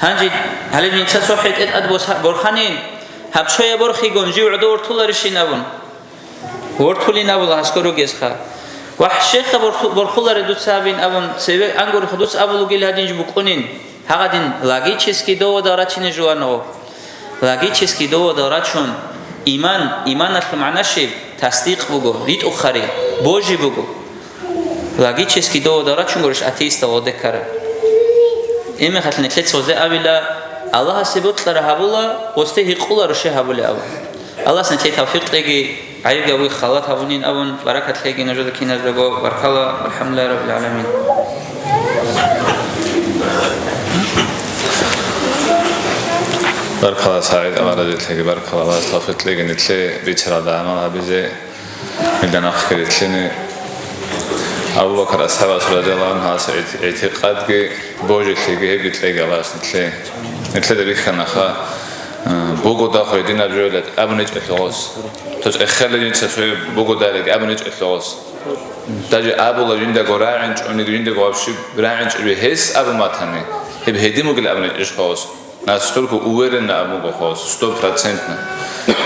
هنجي هل الإنسان صحيح أدبوس برخانين هب شوية برخي جون جيو عدو ورطول رشين أبون ورطولين أبو هسكرو جيسخا وحشيخ برخول ردوتس أبين أبون سبب أنقول خدوس أبلغين هادين جبكونين هادين لاقي چسكي دو داراتين جوانو لاقي چسكي دو داراتشون إيمان أخمعنا شيء تصديق بگو ريت أخري بوجي بگو لاقي چسكي دو دارات شنگورش أتيست وده كره إما خلنا نتلت سوزة أبلا الله سبوت لره هبولا وسته يقول رشه هبولا أبو الله سنتلت توفيق لقي عيب جوي خالات هبونين أبون بركة لقي نجود كينا رجو بارك الله الحمد لله رب العالمين بارك الله سعيد أمانة لك بارك الله توفيق لك نتلي بيتشرا دعما بيزي مدن أخير نتلي أبو بكر أصحاب رضي الله عنه اعتقاد كي بوجي تلقي هيك تلقي الله نتلي دبيك كان أخا بوغو دا خيدين الجولة أبو نجع الثغوص تج أخير لجين تسوي بوغو دا لك أبو نجع الثغوص تجي أبو لجين دا قراعنج وني جين دا قوابشي براعنج بهس أبو ماتني هب هديمو قل أبو نجع الثغوص ناستولكو أورنا أبو خاص 100%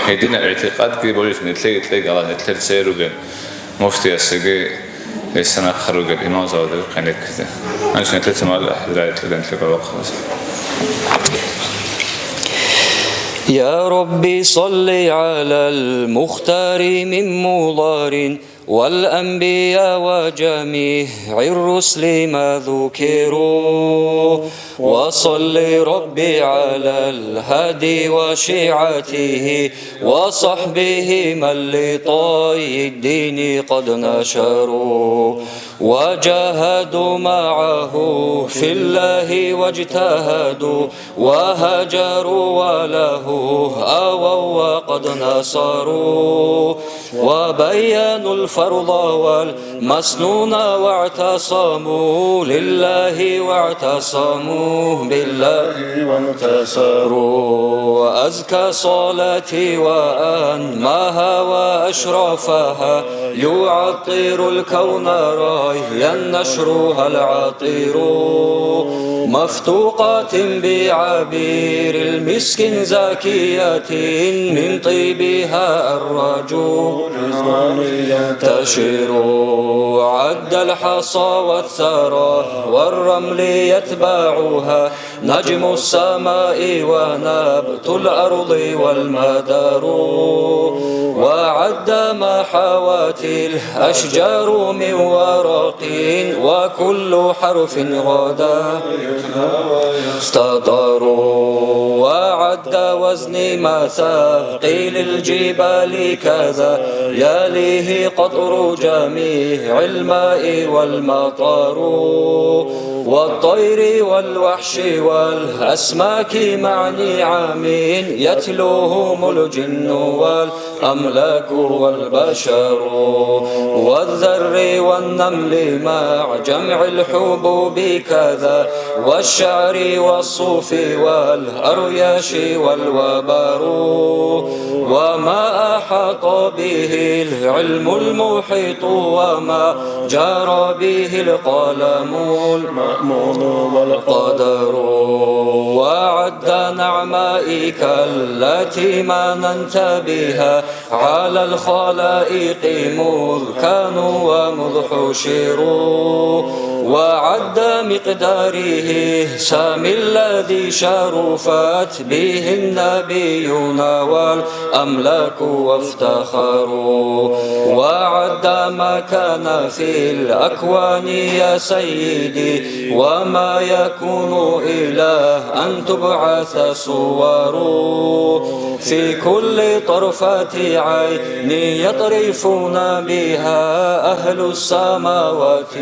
هدينا اعتقاد كي بقولش نتلاقي الله نتلاقي سيروجن مفتي السجى السنة خروجن إمام زود خليك كذا أنا شو نتلاقي مع الحضرات اللي نتلاقي وخلاص يا ربي صل على المختار من مضار والأنبياء وجميع الرسل ما ذكروا وصل ربي على الهادي وشيعته وصحبه من لطي الدين قد نشروا وجاهدوا معه في الله واجتهدوا وهجروا وله أووا وقد نصروا وبينوا والفرض والمسنون واعتصموا لله واعتصموا بالله وانتصروا أزكى صلاتي وأنماها وأشرفها يعطر الكون رايا نشرها العطير مفتوقات بعبير المسك زاكية من طيبها الرجو ينتشر عد الحصى والثرى والرمل يتبعها نجم السماء ونبت الأرض والمدار وعد ما حوت الأشجار من ورق وكل حرف غدا استطر وعد وزن مثاقيل الجبال كذا يليه قطر جميع الماء والمطر والطير والوحش والأسماك مع نعم يتلوهم الجن والأملاك والبشر والذر والنمل مع جمع الحبوب كذا والشعر والصوف والأرياش والوبر وما أحاط به العلم المحيط وما جرى به القلم المأمون والقدر وعد نعمائك التي مننت بها على الخلائق مذ كانوا ومذ حشروا وعد مقداره سام الذي شرفت به النبيون والأملاك وافتخروا وعد ما كان في الأكوان يا سيدي وما يكون إلى أن تبعث صور في كل طرفة عين يطرفون بها أهل السماوات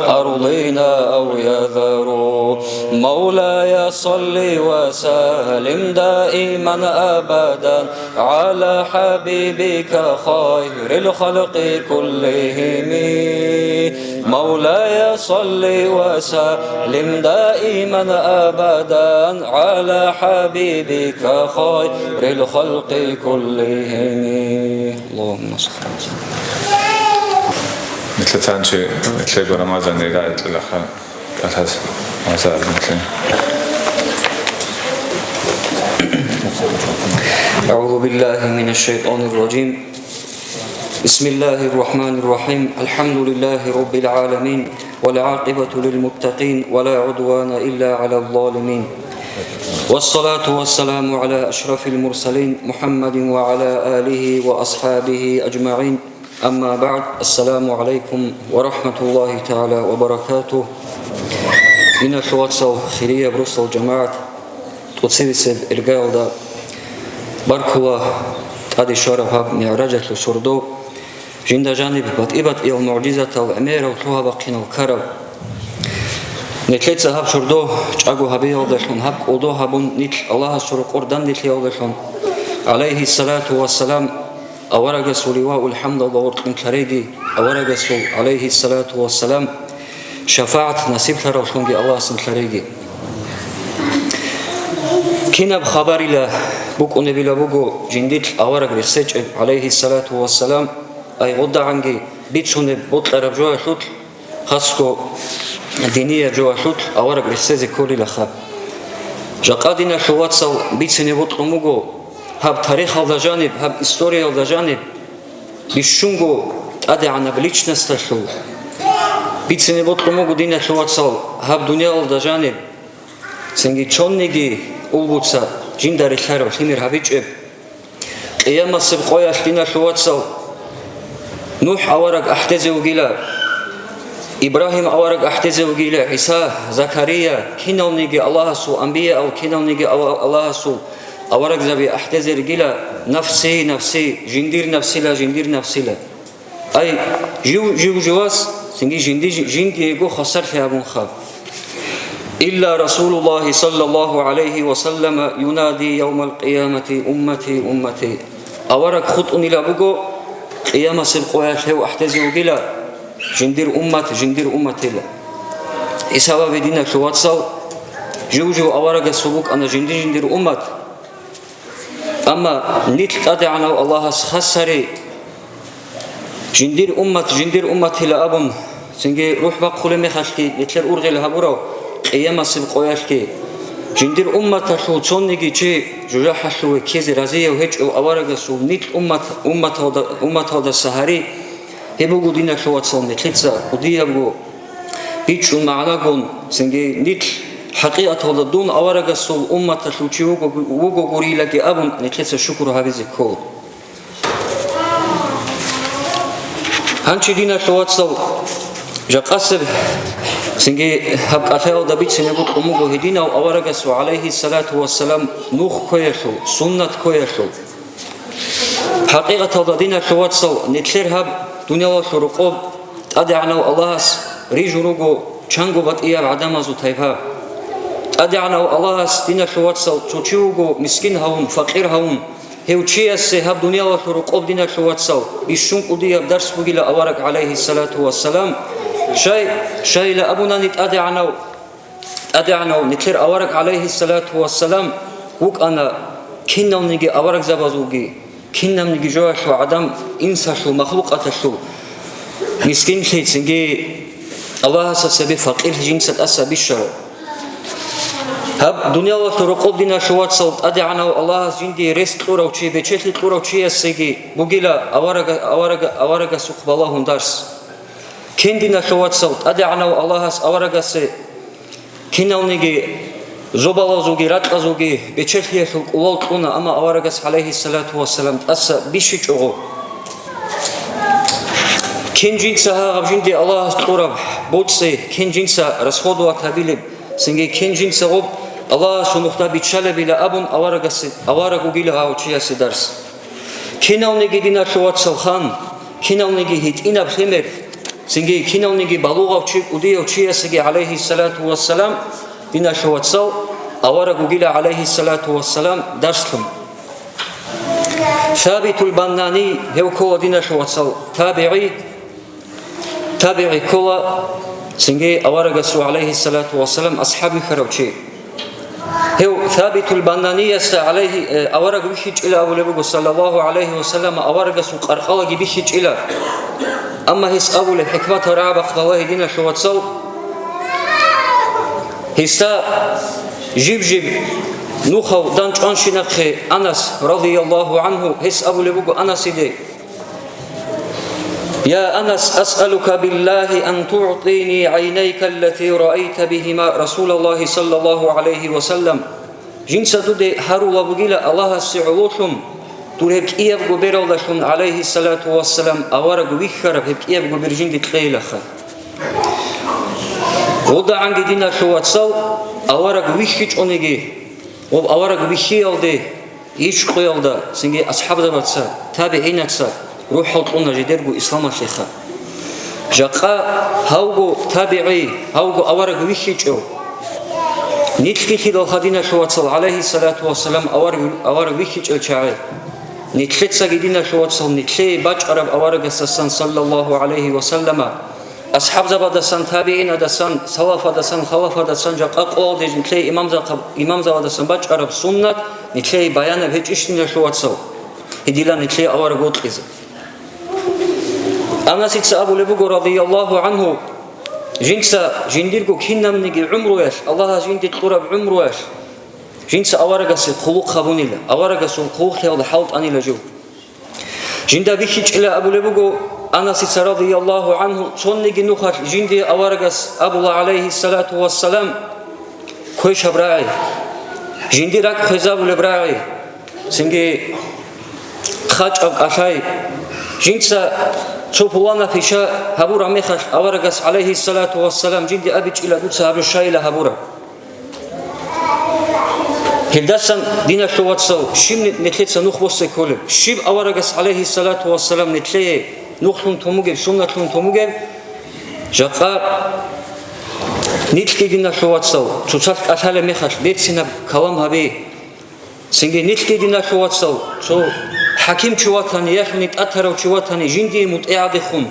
أرضنا أو يذروا مولاي صل وسلم دائما أبدا على حبيبك خير الخلق كلهم مولاي صل وسلم دائما أبدا على حبيبك خير الخلق كلهم اللهم صل وسلم مثل تانشي مثل رمضان قاعد الأخ أساس مساء مثل أعوذ بالله من الشيطان الرجيم بسم الله الرحمن الرحيم الحمد لله رب العالمين والعاقبة للمتقين ولا عدوان إلا على الظالمين والصلاة والسلام على أشرف المرسلين محمد وعلى آله وأصحابه أجمعين أما بعد السلام عليكم ورحمة الله تعالى وبركاته من الحواتسو خيرية بروسل جماعة تقصيبسل إرقال دا باركوا تادي شارفها معرجة لسردو جند جانب بطئبت إلى المعجزة الأميرة وطلوها بقين الكرب نتلت هاب شردو جاقو هبي يوضحون هاب قودو هابون نتل الله سرق قردان نتل يوضحون عليه الصلاة والسلام أورق سوليواء الحمد دورت من كريدي أورق سول عليه الصلاة والسلام شفاعة نصيب لرسولك الله سن كريدي كنا بخبر الله بوك نبيلا بوكو جنديت أورق رسج عليه الصلاة والسلام أي غدا عنجي بيتشون بطل ربجوا حلول خاصكو دينية جوا حلول أورق رسج كوري لخاب جاقادنا حوات سو بيتشني بطل موجو هاب تاريخ على جانب هاب إستوريا على جانب بيشونجو أدي عنا بليش نستشلو بيتشني بطل موجو دينا حوات سو هاب دنيا على جانب سنجي تشونيجي أولبوتسا جندار الخير وحمير هابيج قيام السبقوية حدينا حوات سو نوح أورق أحتزي وقيلا إبراهيم أورق أحتزي وقيلا عيسى زكريا كينو نيجي الله سو أنبياء أو كينو نيجي الله سو أورق زبي أحتزي وقيلا نفسي نفسي جندير نفسي لا جندير نفسي لا أي جواز سنجي جندي يقو خسر في أبو خاب إلا رسول الله صلى الله عليه وسلم ينادي يوم القيامة أمتي أمتي أورق خطأني لابوغو قيامة القوات هو أحتزي وقيلا جندير أمة إسابة بدينا شواتصل جو أورق السبوك أنا جندير أمة أما نتل أدعنا الله خسري جندير أمة لأبن سنجي روح بقول مخشكي نتل أرغي لهبورو قيامة القوات جندير أمة شو تصنعي شيء جراح شو كيز رزية وهج أو أورق شو نتل أمة هذا السهري هبوجو دينا شو تصل نتلتسا ودي أبو بيتشون معنا كون سنجي نتل حقيقة هذا دون أورق شو أمة شو شيء وجو قريلا كي أبون نتلتسا شكر هذا الكل هنشي دينا شو تصل جقاسب سنجي هب أثاو دبيت سنجود أموجو هدينا وأورق شو عليه الصلاة والسلام نوخ كويشو سنة كويشو حقيقة هذا دينا شو تصل نتلر هب دنيا وشرقوب أدعنا الله ريجروجو شانجو بتيا بعدما زوتيبها أدعنا الله دينا شو تصل تشوجو مسكين هون فقير هون هو شيء السهاب دنيا وشرقوب دينا شو تصل بيشون قضية بدرس بقيل أورق عليه الصلاة والسلام شيء لا أبونا نت أدعنا نتلر أورق عليه الصلاة والسلام وك أنا كنا نيجي أورق زبازوجي كنا نيجي جوا شو عدم إنسان شو مخلوقات شو مسكين شيء سنجي الله سبب فقير جنسة أسا بشر هب دنيا وترقب دينا شوات صوت أدعنا الله جندي رست لورا وشي بيشت لورا وشي السجي بقيلا أورق سوق بالله درس كن دينا شوات صوت أدعنا الله أورق سي كنا نيجي زبالة زوجي رات زوجي بيشت يشوق ولطنا أما أورق عليه الصلاة والسلام أسا بيشجعه كن جنسها غبجندي الله تقرب بوتسي كن جنسها رسخود وتابيل سنجي كن جنسها غب الله سنختا بيتشال بلا أبون أوارق وجيلها وشيا سدرس كناو نجي دينا شوات سلخان كناو نجي هيت إنا بخمر سنجي كناو نجي بلوغة ودي وشيا سجي عليه الصلاة والسلام دينا شوات سل أوارق وجيلها عليه الصلاة والسلام درسهم ثابت البناني هو كل دينا شوات سل تابعي كلا سنجي أورق سو عليه الصلاة والسلام أصحابي خروجي هو ثابت البناني عليه أورق بيشج إلى أبو لبوق صلى الله عليه وسلم أورق سو قرقلة بيشج إلى أما هس أبو الحكمة رعب الله دينا شو وتصل هستا جيب نوخو دانش أنشناخ أنس رضي الله عنه هس أبو لبوق أنس دي يا أنس أسألك بالله أن تعطيني عينيك التي رأيت بهما رسول الله صلى الله عليه وسلم جنس دودي هارو لبقيلا الله السعلوشم ترهب إياب قبيرالشم عليه الصلاة والسلام أورق ويخرب هب إياب قبير جندي تخيلخا وضع عنك دينا شوات صل أورق ويخيج أنجي وأورق ويخيالدي يشقيالدا سنجي أصحاب دباتسا تابعين أكسا روح الطنا جدرجو إسلام الشيخة جاقا هاوجو تابعي هاوجو أورق ويشيجو نتلقي لو خدينا شواتصل عليه الصلاة والسلام أورق ويشيجو شاعي نتلقي سجدنا شواتصل نتلقي باج عرب أورق السان صلى الله عليه وسلم أصحاب زبادة سان تابعين دسان سلفة دسان خلفة دسان جاقا قول دي نتلقي إمام زبادة سان باج عرب سنة نتلقي بيانا بهج إشتنا شواتصل هديلا نتلقي أورق وطلزة أنس أبو لبوغ رضي الله عنه جنسا جنديركو كنم نجي عمروش الله جندي قرب عمروش جنسا أورجس خلق خبونيلا أورجس خلق هذا حوط أني لجو جندا بيشج إلى أبو لبوغ أنس رضي الله عنه صن نجي نخش جندي أورجس أبو الله عليه الصلاة والسلام كويش براعي جندي راك خزاب لبراعي سنجي خاج أشاي جنسا سوفوانا فيشا هبورا ميخش أورجس عليه الصلاة والسلام جندي أبيج إلى دوتسا هبر الشايلة هبورا هلدسن دينا شوات سو شيم نتلتسا نخبص كولب شيب أورجس عليه الصلاة والسلام نتليه نخلون توموجب سنة لون توموجب جاقا نتلقي دينا شوات سو تشالك أشالة ميخش بيت سنب كلام هبي سنجي نتلقي دينا شوات سو حكيم شواتاني يحني تأثر وشواتاني جندي متقعد خون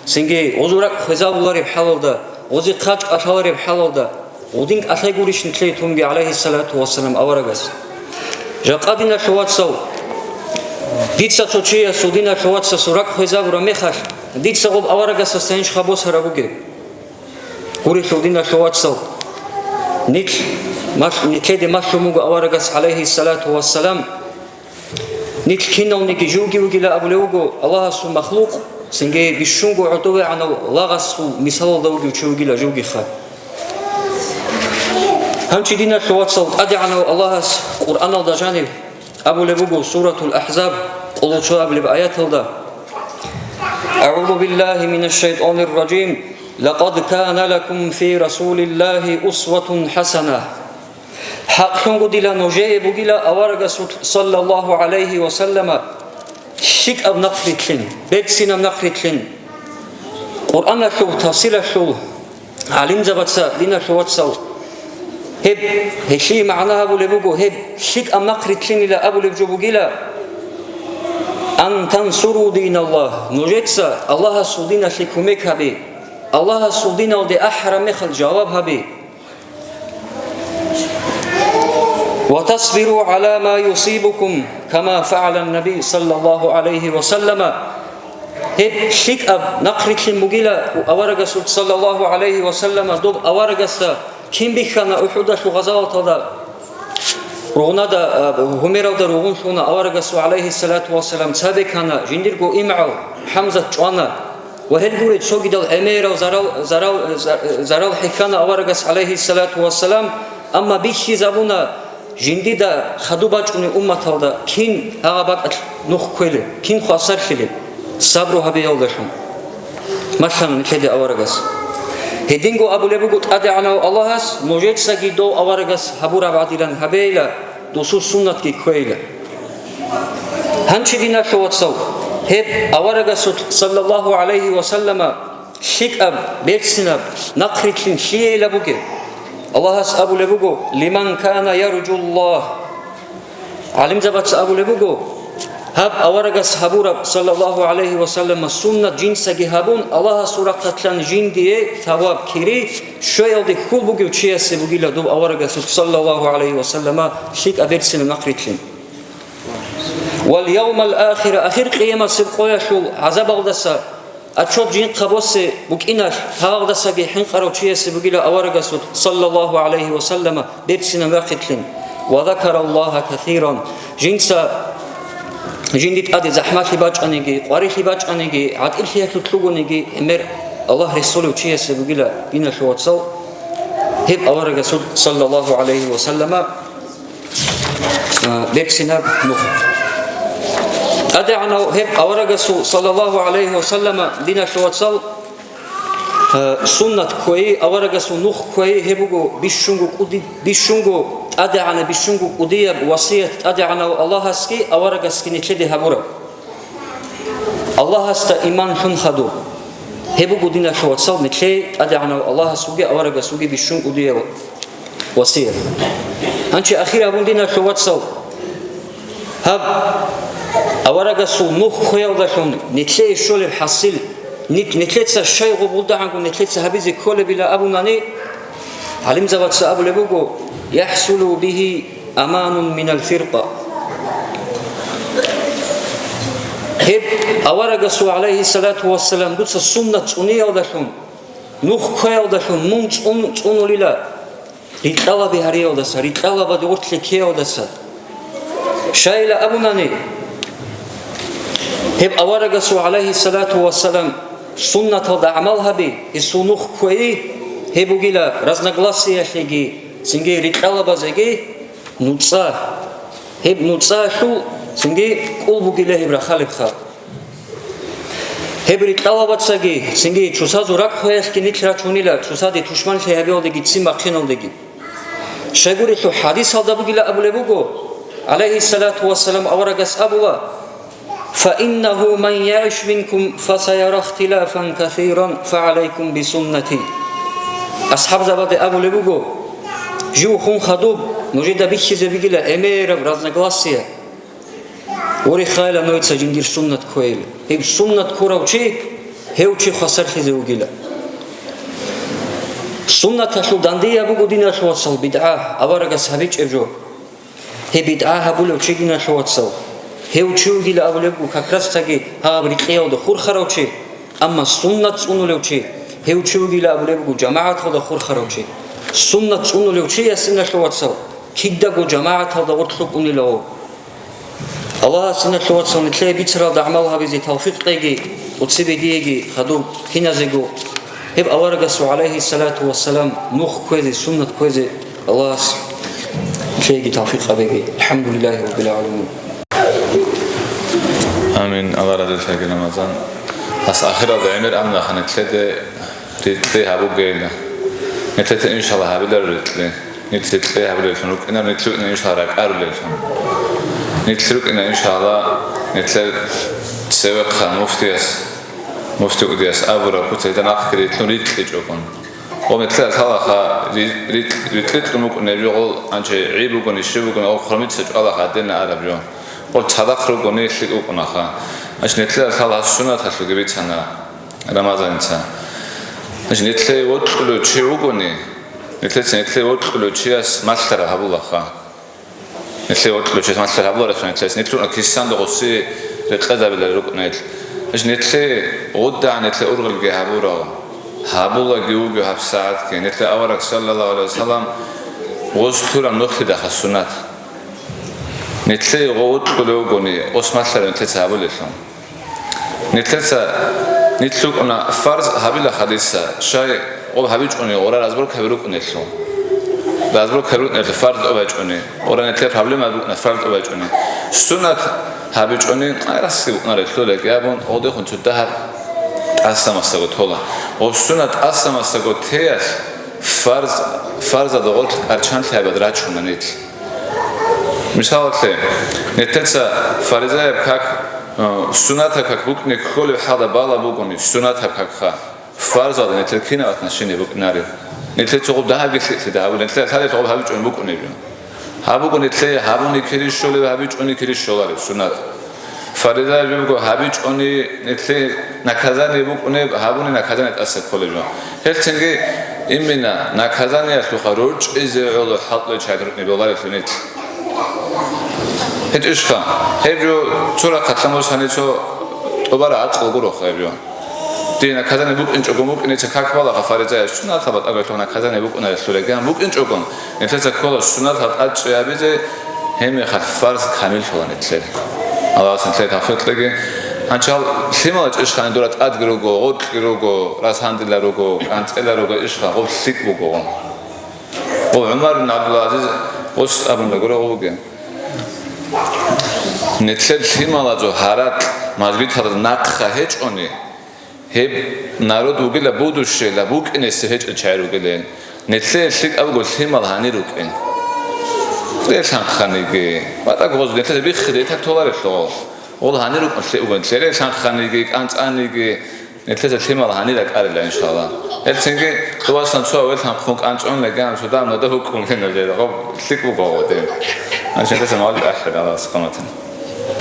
سنجي وزورك خزاب بحلال ده وزي قاج أشالر بحلال ده ودينك أشايقوريش نتليتهم عليه الصلاة والسلام أورغس جاقادنا شوات سو ديتسا توشيا سودينا شوات سورك خزاب رميخش ديتسا غب أورغس سينش خبوس هربوجي قوري سودينا شوات سو نتلي مشرومو أورغس عليه الصلاة والسلام نيت كينو نيجي جوجي وجلا أبو لوجو الله سو مخلوق سنجي بيشونجو عطوه عنا لاغسو مثال دوجي وشوجي لا جوجي خا هم تدينا شوات صوت أدعنا الله قرآن الدجانب أبو لوجو سورة الأحزاب قلوا شو قبل بآيات الله أعوذ بالله من الشيطان الرجيم لقد كان لكم في رسول الله أسوة حسنة حق شنو ديلا نوجي بوجيلا أورغس صلى الله عليه وسلم شيك أب نقرتلين بيتسينا نقرتلين قرآن شو تفسير شو علم زبطة دينا شو واتسو هب هشي معناها أبو لبوجو هب شيك أب نقرتلين إلى أبو لبجو بوجيلا أن تنصروا دين الله نوجيتسا الله سودينا شيكوميك هبي الله سودينا ودي أحرم خل جواب هبي وتصبروا على ما يصيبكم كما فعل النبي صلى الله عليه وسلم هب شيك أب نقرت المجيلة وأورجس صلى الله عليه وسلم دوب أورجس كم بيخنا أحد شو غزوة هذا رونا دا هميرا دا روغون شونا أورجس عليه الصلاة والسلام سابقنا جندرجو إمعو حمزة جوانا وهل قريت شو قدر أميرا زرال حكانا أورجس عليه الصلاة والسلام أما بيشي زبونا جنديدا خدوباجوني أمتالدا كين هغابات نخ كله كين خاصر خلي صبروا هبي يولشون مثلا نكدي أورغاس هدينغو أبو لبوغوت أدعنا الله هس موجود سجي دو أورغاس هبورا بعديلان هبيلا دوسو سنة كي كويلا هنشي دينا شوات سو هب أورغاس صلى الله عليه وسلم شيك أب بيتسنب نقرتلين شيء لبوغي الله أبو لبوغو لمن كان يرجو الله علم زبط أبو لبوغو هب أورغس هبورا صلى الله عليه وسلم سنة جنس جهابون الله سورة قتلان جن ديه ثواب كيري شو يلدي كل بوغو تشيس بوغي لدوب أورغس صلى الله عليه وسلم شيك أبيرسن نقرتلين واليوم الآخر آخر قيامة سبقويا شو عذاب الدسا أشوف جين قبوسي بوكيناش هذا سجى حين قروتشيه سبقيلا أورجس صلى الله عليه وسلم بيرسنا واقتلين وذكر الله كثيرا جنسا جنديت أدي زحمات لباج أنيجي قارئ لباج أنيجي عتيل فيها تطلبونيجي أمر الله رسوله وشيه سبقيلا بينا شو وتصل هب أورجس صلى الله عليه وسلم بيرسنا نخ أدعنا هب أورجس صلى الله عليه وسلم دينا شو وتصل سنة كوي أورجس نخ كوي هبوجو بيشونجو أدعنا بيشونجو قدية وصية أدعنا الله سكي أورجس كني كده هبورا الله است إيمان حن خدو هبوجو دينا شو وتصل نكلي أدعنا الله سوجي أورجس سوجي بيشون قدية وصية أنتي أخيرا بون دينا شو وتصل هب أورجسو نخ خيال داشون نتلي شول بحصل نتلتس الشيء غبودا عنكم نتلتس هبيز كل بلا أبو ناني علم زبط أبو لبوجو يحصل به أمان من الفرقة هب أورجسو عليه الصلاة والسلام دوس السنة أنية داشون نخ خيال داشون منش أنو للا ريتلا بهريا ودسا ريتلا بدورت لكيا ودسا شايل أبو ناني هب أورجس عليه الصلاة والسلام سنة الأعمال هبي السنوخ كوي هبو جلا رزنا غلاسية شيء سنجي ريتلا بزيجي نوصا هب نوصا شو سنجي كل بوجلا هبرا خالب خال هب ريتلا بتسجي سنجي شوسا زورك خويش كنيتلا شونيلا شوسا دي تشمان شيء هبي ودي تسمع خين ودي شجوري شو حديث هذا بوجلا أبو لبوجو عليه الصلاة والسلام أورجس أبوه فإنه من يعش منكم فسيرى اختلافا كثيرا فعليكم بسنتي أصحاب زباد أبو لبوغو جو خون خدوب نجد بيشي زبيجلا أمير برازنا غلاسية ори хайла ноица жиндир суннат коели иб суннат куравчи хевчи хасархизе угила суннат ашлу дандия бугу динашлу васал бид'a аварага сабичебжо хе бид'a хабулев чигинашлу васал хевчи угила авлебу какрастаги хабри қияуда хурхаравчи амма суннат цунулевчи хевчи угила авлебу жамаат хода хурхаравчи суннат цунулевчи ясинашлу васал киддагу жамаат хода уртлук унилао الله سنة لواتسون تلاقي بيتسرى دعمال هذه توفيق تيجي وتصيب ديجي خدوم هنا زيجو هب أورجس عليه الصلاة والسلام مخ كويزي سنة كويزي الله تلاقي توفيق بيجي الحمد لله رب العالمين آمين الله رضي الله رمضان بس آخر العمر أمنا خنتلده ريتلي هابو جينا نتلته إن شاء الله هابيلر ريتلي نتلته هابيلر فنوك إننا نتلو إن شاء الله أرولر فن نتلوك إن شاء الله نتل سوق مفتي قديس أبورا كوتا إذا نأخذ ريتلون ريتلي جوكون ومثل هذا ريتلي ممكن نبيعول أنشي عيبوكون يشربوكون أو خرميت سج الله قدنا عربيون قل تدخلوكون يخلقوكون أخا عشان نتل هذا السنة تخلق بيتنا رمضان إنسان عشان نتل وتقولوا تشيوكوني نتل وتقولوا تشياس مثل هبول أخا نتلي وقت لوشيس ما تلعب ولا شو نتلي نتلو كيسان دغوسي رقدة بالركن نتل إيش نتلي غدا نتلي أرغل جهابورا هابولا جيوجو هاب ساعات كي نتلي أورك صلى الله عليه وسلم غزتورا نخفي داخل السنة نتلي غوت كلوجوني أسمع سر نتلي هابول إسلام نتلو أنا فرض هابيلا حديثة شيء أو هابيج أني ورا رازبر كبروك نتلو رازبر كبروك نتلو فرض أوجج أني ورا نتلي problem أبوك فرض أوجج أني سنة هابيج أني أرسل نريتلو لك يابون أودي خنتو دهر أسمع سقط هلا وسنة أسمع سقط هي فرض دغول أرشان تهاب دراتشون نيت مثال نتلسا فرضة بكاك سنة كاك بوك نكول حدا بالا بوكوني سنة كاك خا فرض نتل كنا أتنشيني بوك ناري نتل تقول ده بيخلي ده ولا نتل هذا تقول هابيج أن بوكوني بيو هابوك نتل هابوني كريش شغل هابيج أني كريش شغل سنة فرضة بيقول هابيج أني نتل نكازاني بوكوني هابوني نكازاني تأثر كله بيو هل تنجي إمنا نكازاني أتوخروج إذا على حط لشادرني بغالي في نت هت إيش كان هبيو ترى قتلموس هنيتو أبارة أطول قروخ هبيو دينا كذا بوك إنش أقوم بوك إني تكاك ولا خفارجة شنو ثبت أقول لنا كذا بوك أنا سلوكان بوك إنش أقوم إنت تقول شنو ثبت أتش يا بيجي هم خفارس كامل شو نتلي الله سنتلي تفرط لقي أنشال سيمالج إيش كان دورات أدقروجو غدقروجو راس هاندلاروجو أنت إلاروجو إيش كان غوب سيك بوجو وعمر بن عبد العزيز وش أبن لقوله بوجو نتلي سيمالجو هارات مازبيت هذا ناقخة هيج أني هب نارود وقيل بودوش لا بوك إن السهج أشعر وقيلين نتلي سيك أبغى سيمال هانيروك إن ليش هنخانيجي ما تقول نتلي بيخدي تطلع الثوال والله هانيروك نتلي وقنتلي ليش هنخانيجي أنت أنيجي نتلي سيمال هانيرك أرلا إن شاء الله هالسنجي تواصل شو أول هنخونك أنت أن لجام شو دام ندهوكم هنا جيدا غب سيك بقعدين عشان تسمع الأحد على سقمتنا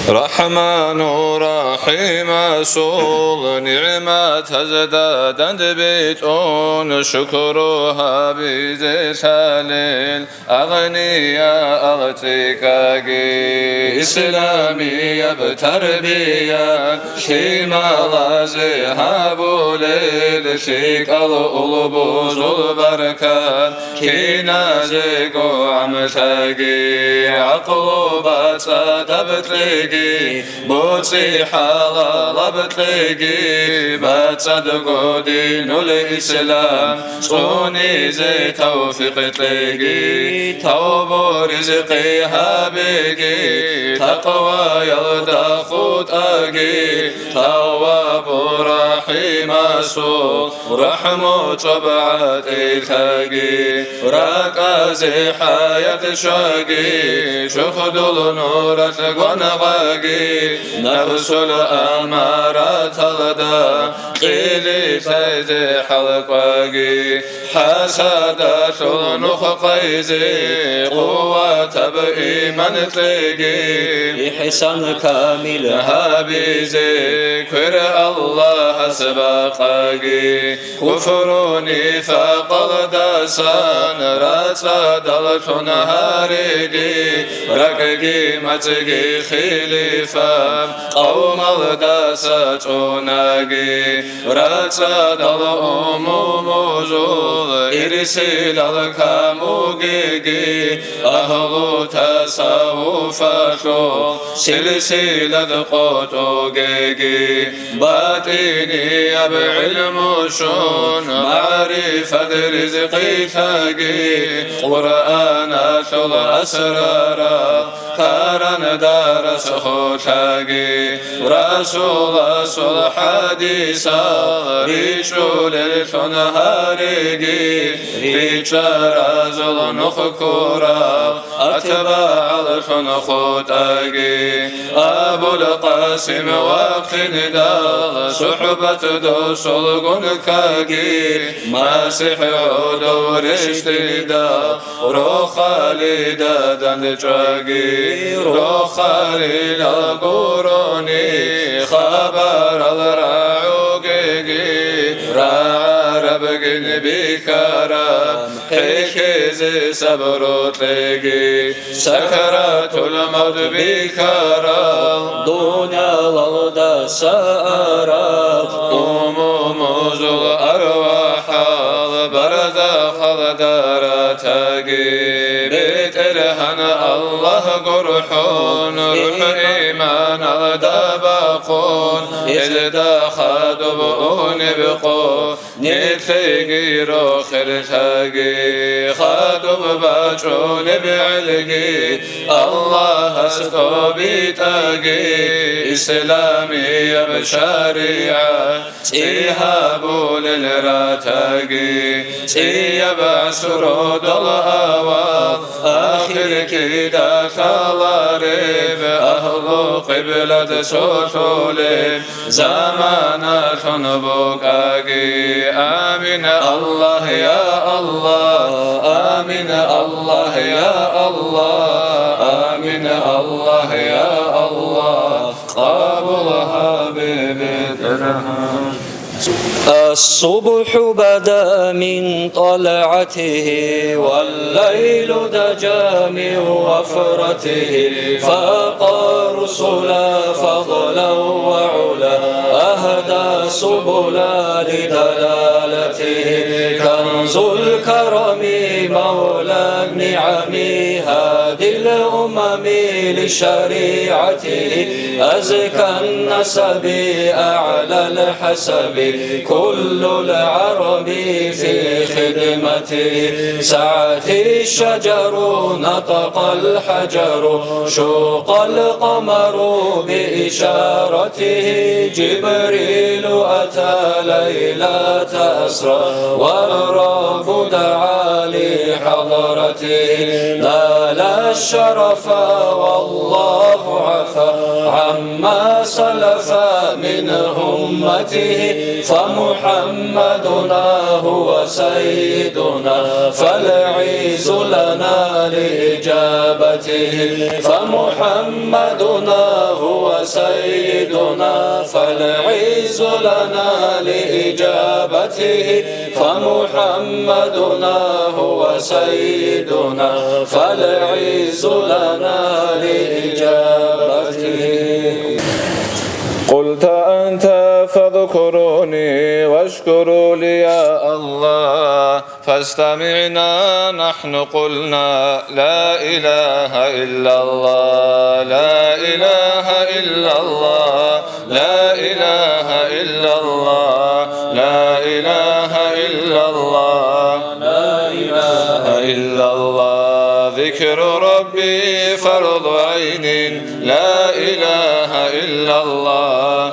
رحمن رحيم سول نعمة هزداد بيتون شكرها بزلال أغنياء أغتكاقي إسلامية بتربية شيما لازيها بوليل شيك الألبوز البركات كينا زيقو عمتاقي عقلوبات سادبتلي بوتي حلال بتلاقي بتصدقوا دين الإسلام صوني زي توفيق تلاقي توب رزقي هابقي تقوى يلدى خطاقي تواب رحيم مسو رحمو طبعات الثاقي راكازي حياة شاقي شخدل نورة قنغاقي نفس الأمارة تغدا قيلي تيزي حلقاقي حسادة نخقيزي قوة بإيمان تلقي إحسان كامل هابيزي كر الله سبقاقي كفروني فقل داسان راتلا دلتون هاريقي رققي متقي خليفة قوم الداساتوناقي راتلا دل أموموزول إرسل الكاموغيقي أهل تصوفاتو سلسلة قطوغيقي باطني بعلم شون معرفة رزقي تاقي قرآنات الأسرار كارن دارس خوتاقي رسول حديثا ريشول التنهارقي ريشار نخكورا أتباع الخنخوتاقي أبو القاسم وقندا صحبة دوسل قنكاقي ماسح دور اشتدا رو خالدا دندجاقي رو خالدا قروني خبر الرعوقي رعرب بكرم حكز سبروتلقي سكرات الموت بكرم دنيا الأرض سارت أموموز الأرواح البرزخ الدارتاقي بيت إرهن الله قرحون روح إيمان الدبقون إذ خدبون بقون نتلقي روخر تاقي خدب بجون بعلقي الله استوبي تاقي إسلامي بشريعة تيهابو للراتاقي تيبع سرود الأوى آخر كيدا تلارب أهل قبلة سوتولب زمانات بكاقي آمين الله يا الله آمين الله يا الله آمين الله يا الله قابلها ببدرها الصبح بدا من طلعته والليل دجا من وفرته فاقى رسلا فضلا وعلا أهدى سبلا لدلالته كنز الكرم مولى النعم هادي الأمم لشريعته أزكى النسب أعلى الحسب كل العرب في خدمته سعت الشجر نطق الحجر شوق القمر بإشارته جبريل أتى ليلة أسرى والرب دعا لحضرته نال الشرف والله عفا عما سلف من أمته فمحمدنا هو سيدنا فالعز لنا لإجابته فمحمدنا هو سيدنا فالعز لنا لإجابته فمحمدنا هو سيدنا فالعز لنا لإجابته قلت أنت فاذكروني واشكروا لي يا الله فاستمعنا نحن قلنا لا إله إلا الله لا إله إلا الله لا إله إلا الله لا إله إلا الله لا إله إلا الله ذكر ربي فرض عين لا إله إلا الله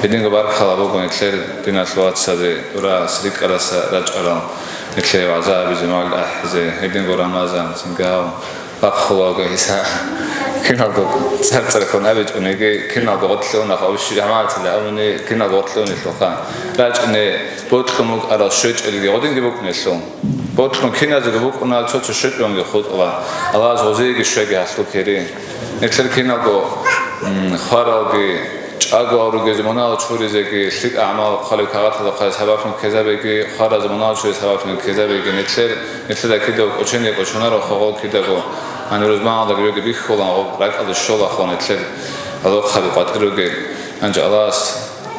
بدين قبار خلابو نتلر بين الوقت سادة ورا سريك رأس رجع نتلر وعزاب جمال أحزة بدين قرام مازن سنجاو بخلاق هسا كنا قط سرت كون أبج ونيجي كنا قطلون أخو الشيء عملت له أوني كنا قطلون الثقان راج إني بوتلمك على الشيء اللي قاعدين جبوك نسلون بوتلم كنا جبوك أنا تشوت الشيء لون يخوض الله زوجي الشيء هسلو كيرين نتلر كنا قو خاراقي أقوى زمانه شوری زکی سیک اعمال خالی کاغذ هذا سببتون کذا بگی خار زمانه شوری سببتون کذا بگی نتلر کیدو اوچنی اوچنا رو خواهد کیدو من روز ما عادی بیوگی بیخولم و رک از شولا خون نتلر هذا خالی قطع روگی انجا الله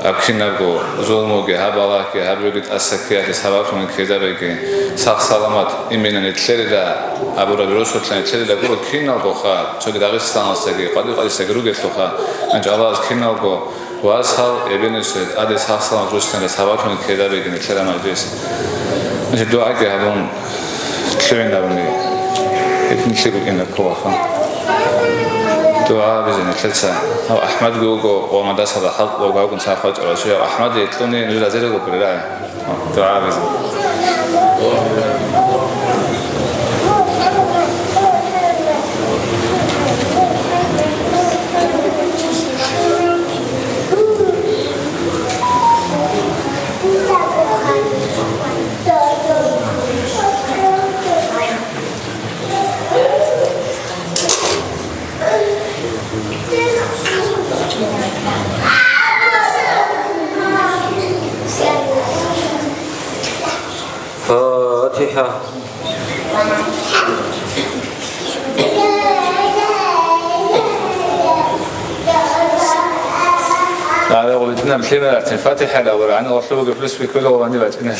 أكيد نبغو ظلموجي هبالك هبروجت السكيات سببتون كذا بيجي سخ سلامت إمينا نتشري لا أبو ربي رسول الله نتشري لا قولوا كين نبغو خا شو داغستان السكي قدر السكروجت خا أنت الله كين نبغو وأسهل ابن السود أدي سخ سلامت رسول سببتون كذا بيجي نتشري ما جيس أنت دعاء كهبون تلوين دابني نتشري إنك هو خا دعاء بزين ثلاثة أو أحمد جوجو ومدرسة هذا حق وجاوب نسافر خارج الرسول أحمد يطلوني نزل زيرو بالله دعاء بزين فاتحة هذا هو بيتنا مثلنا الفاتحة لو رعنا وصلوا قبل سبيكولا واني بعدين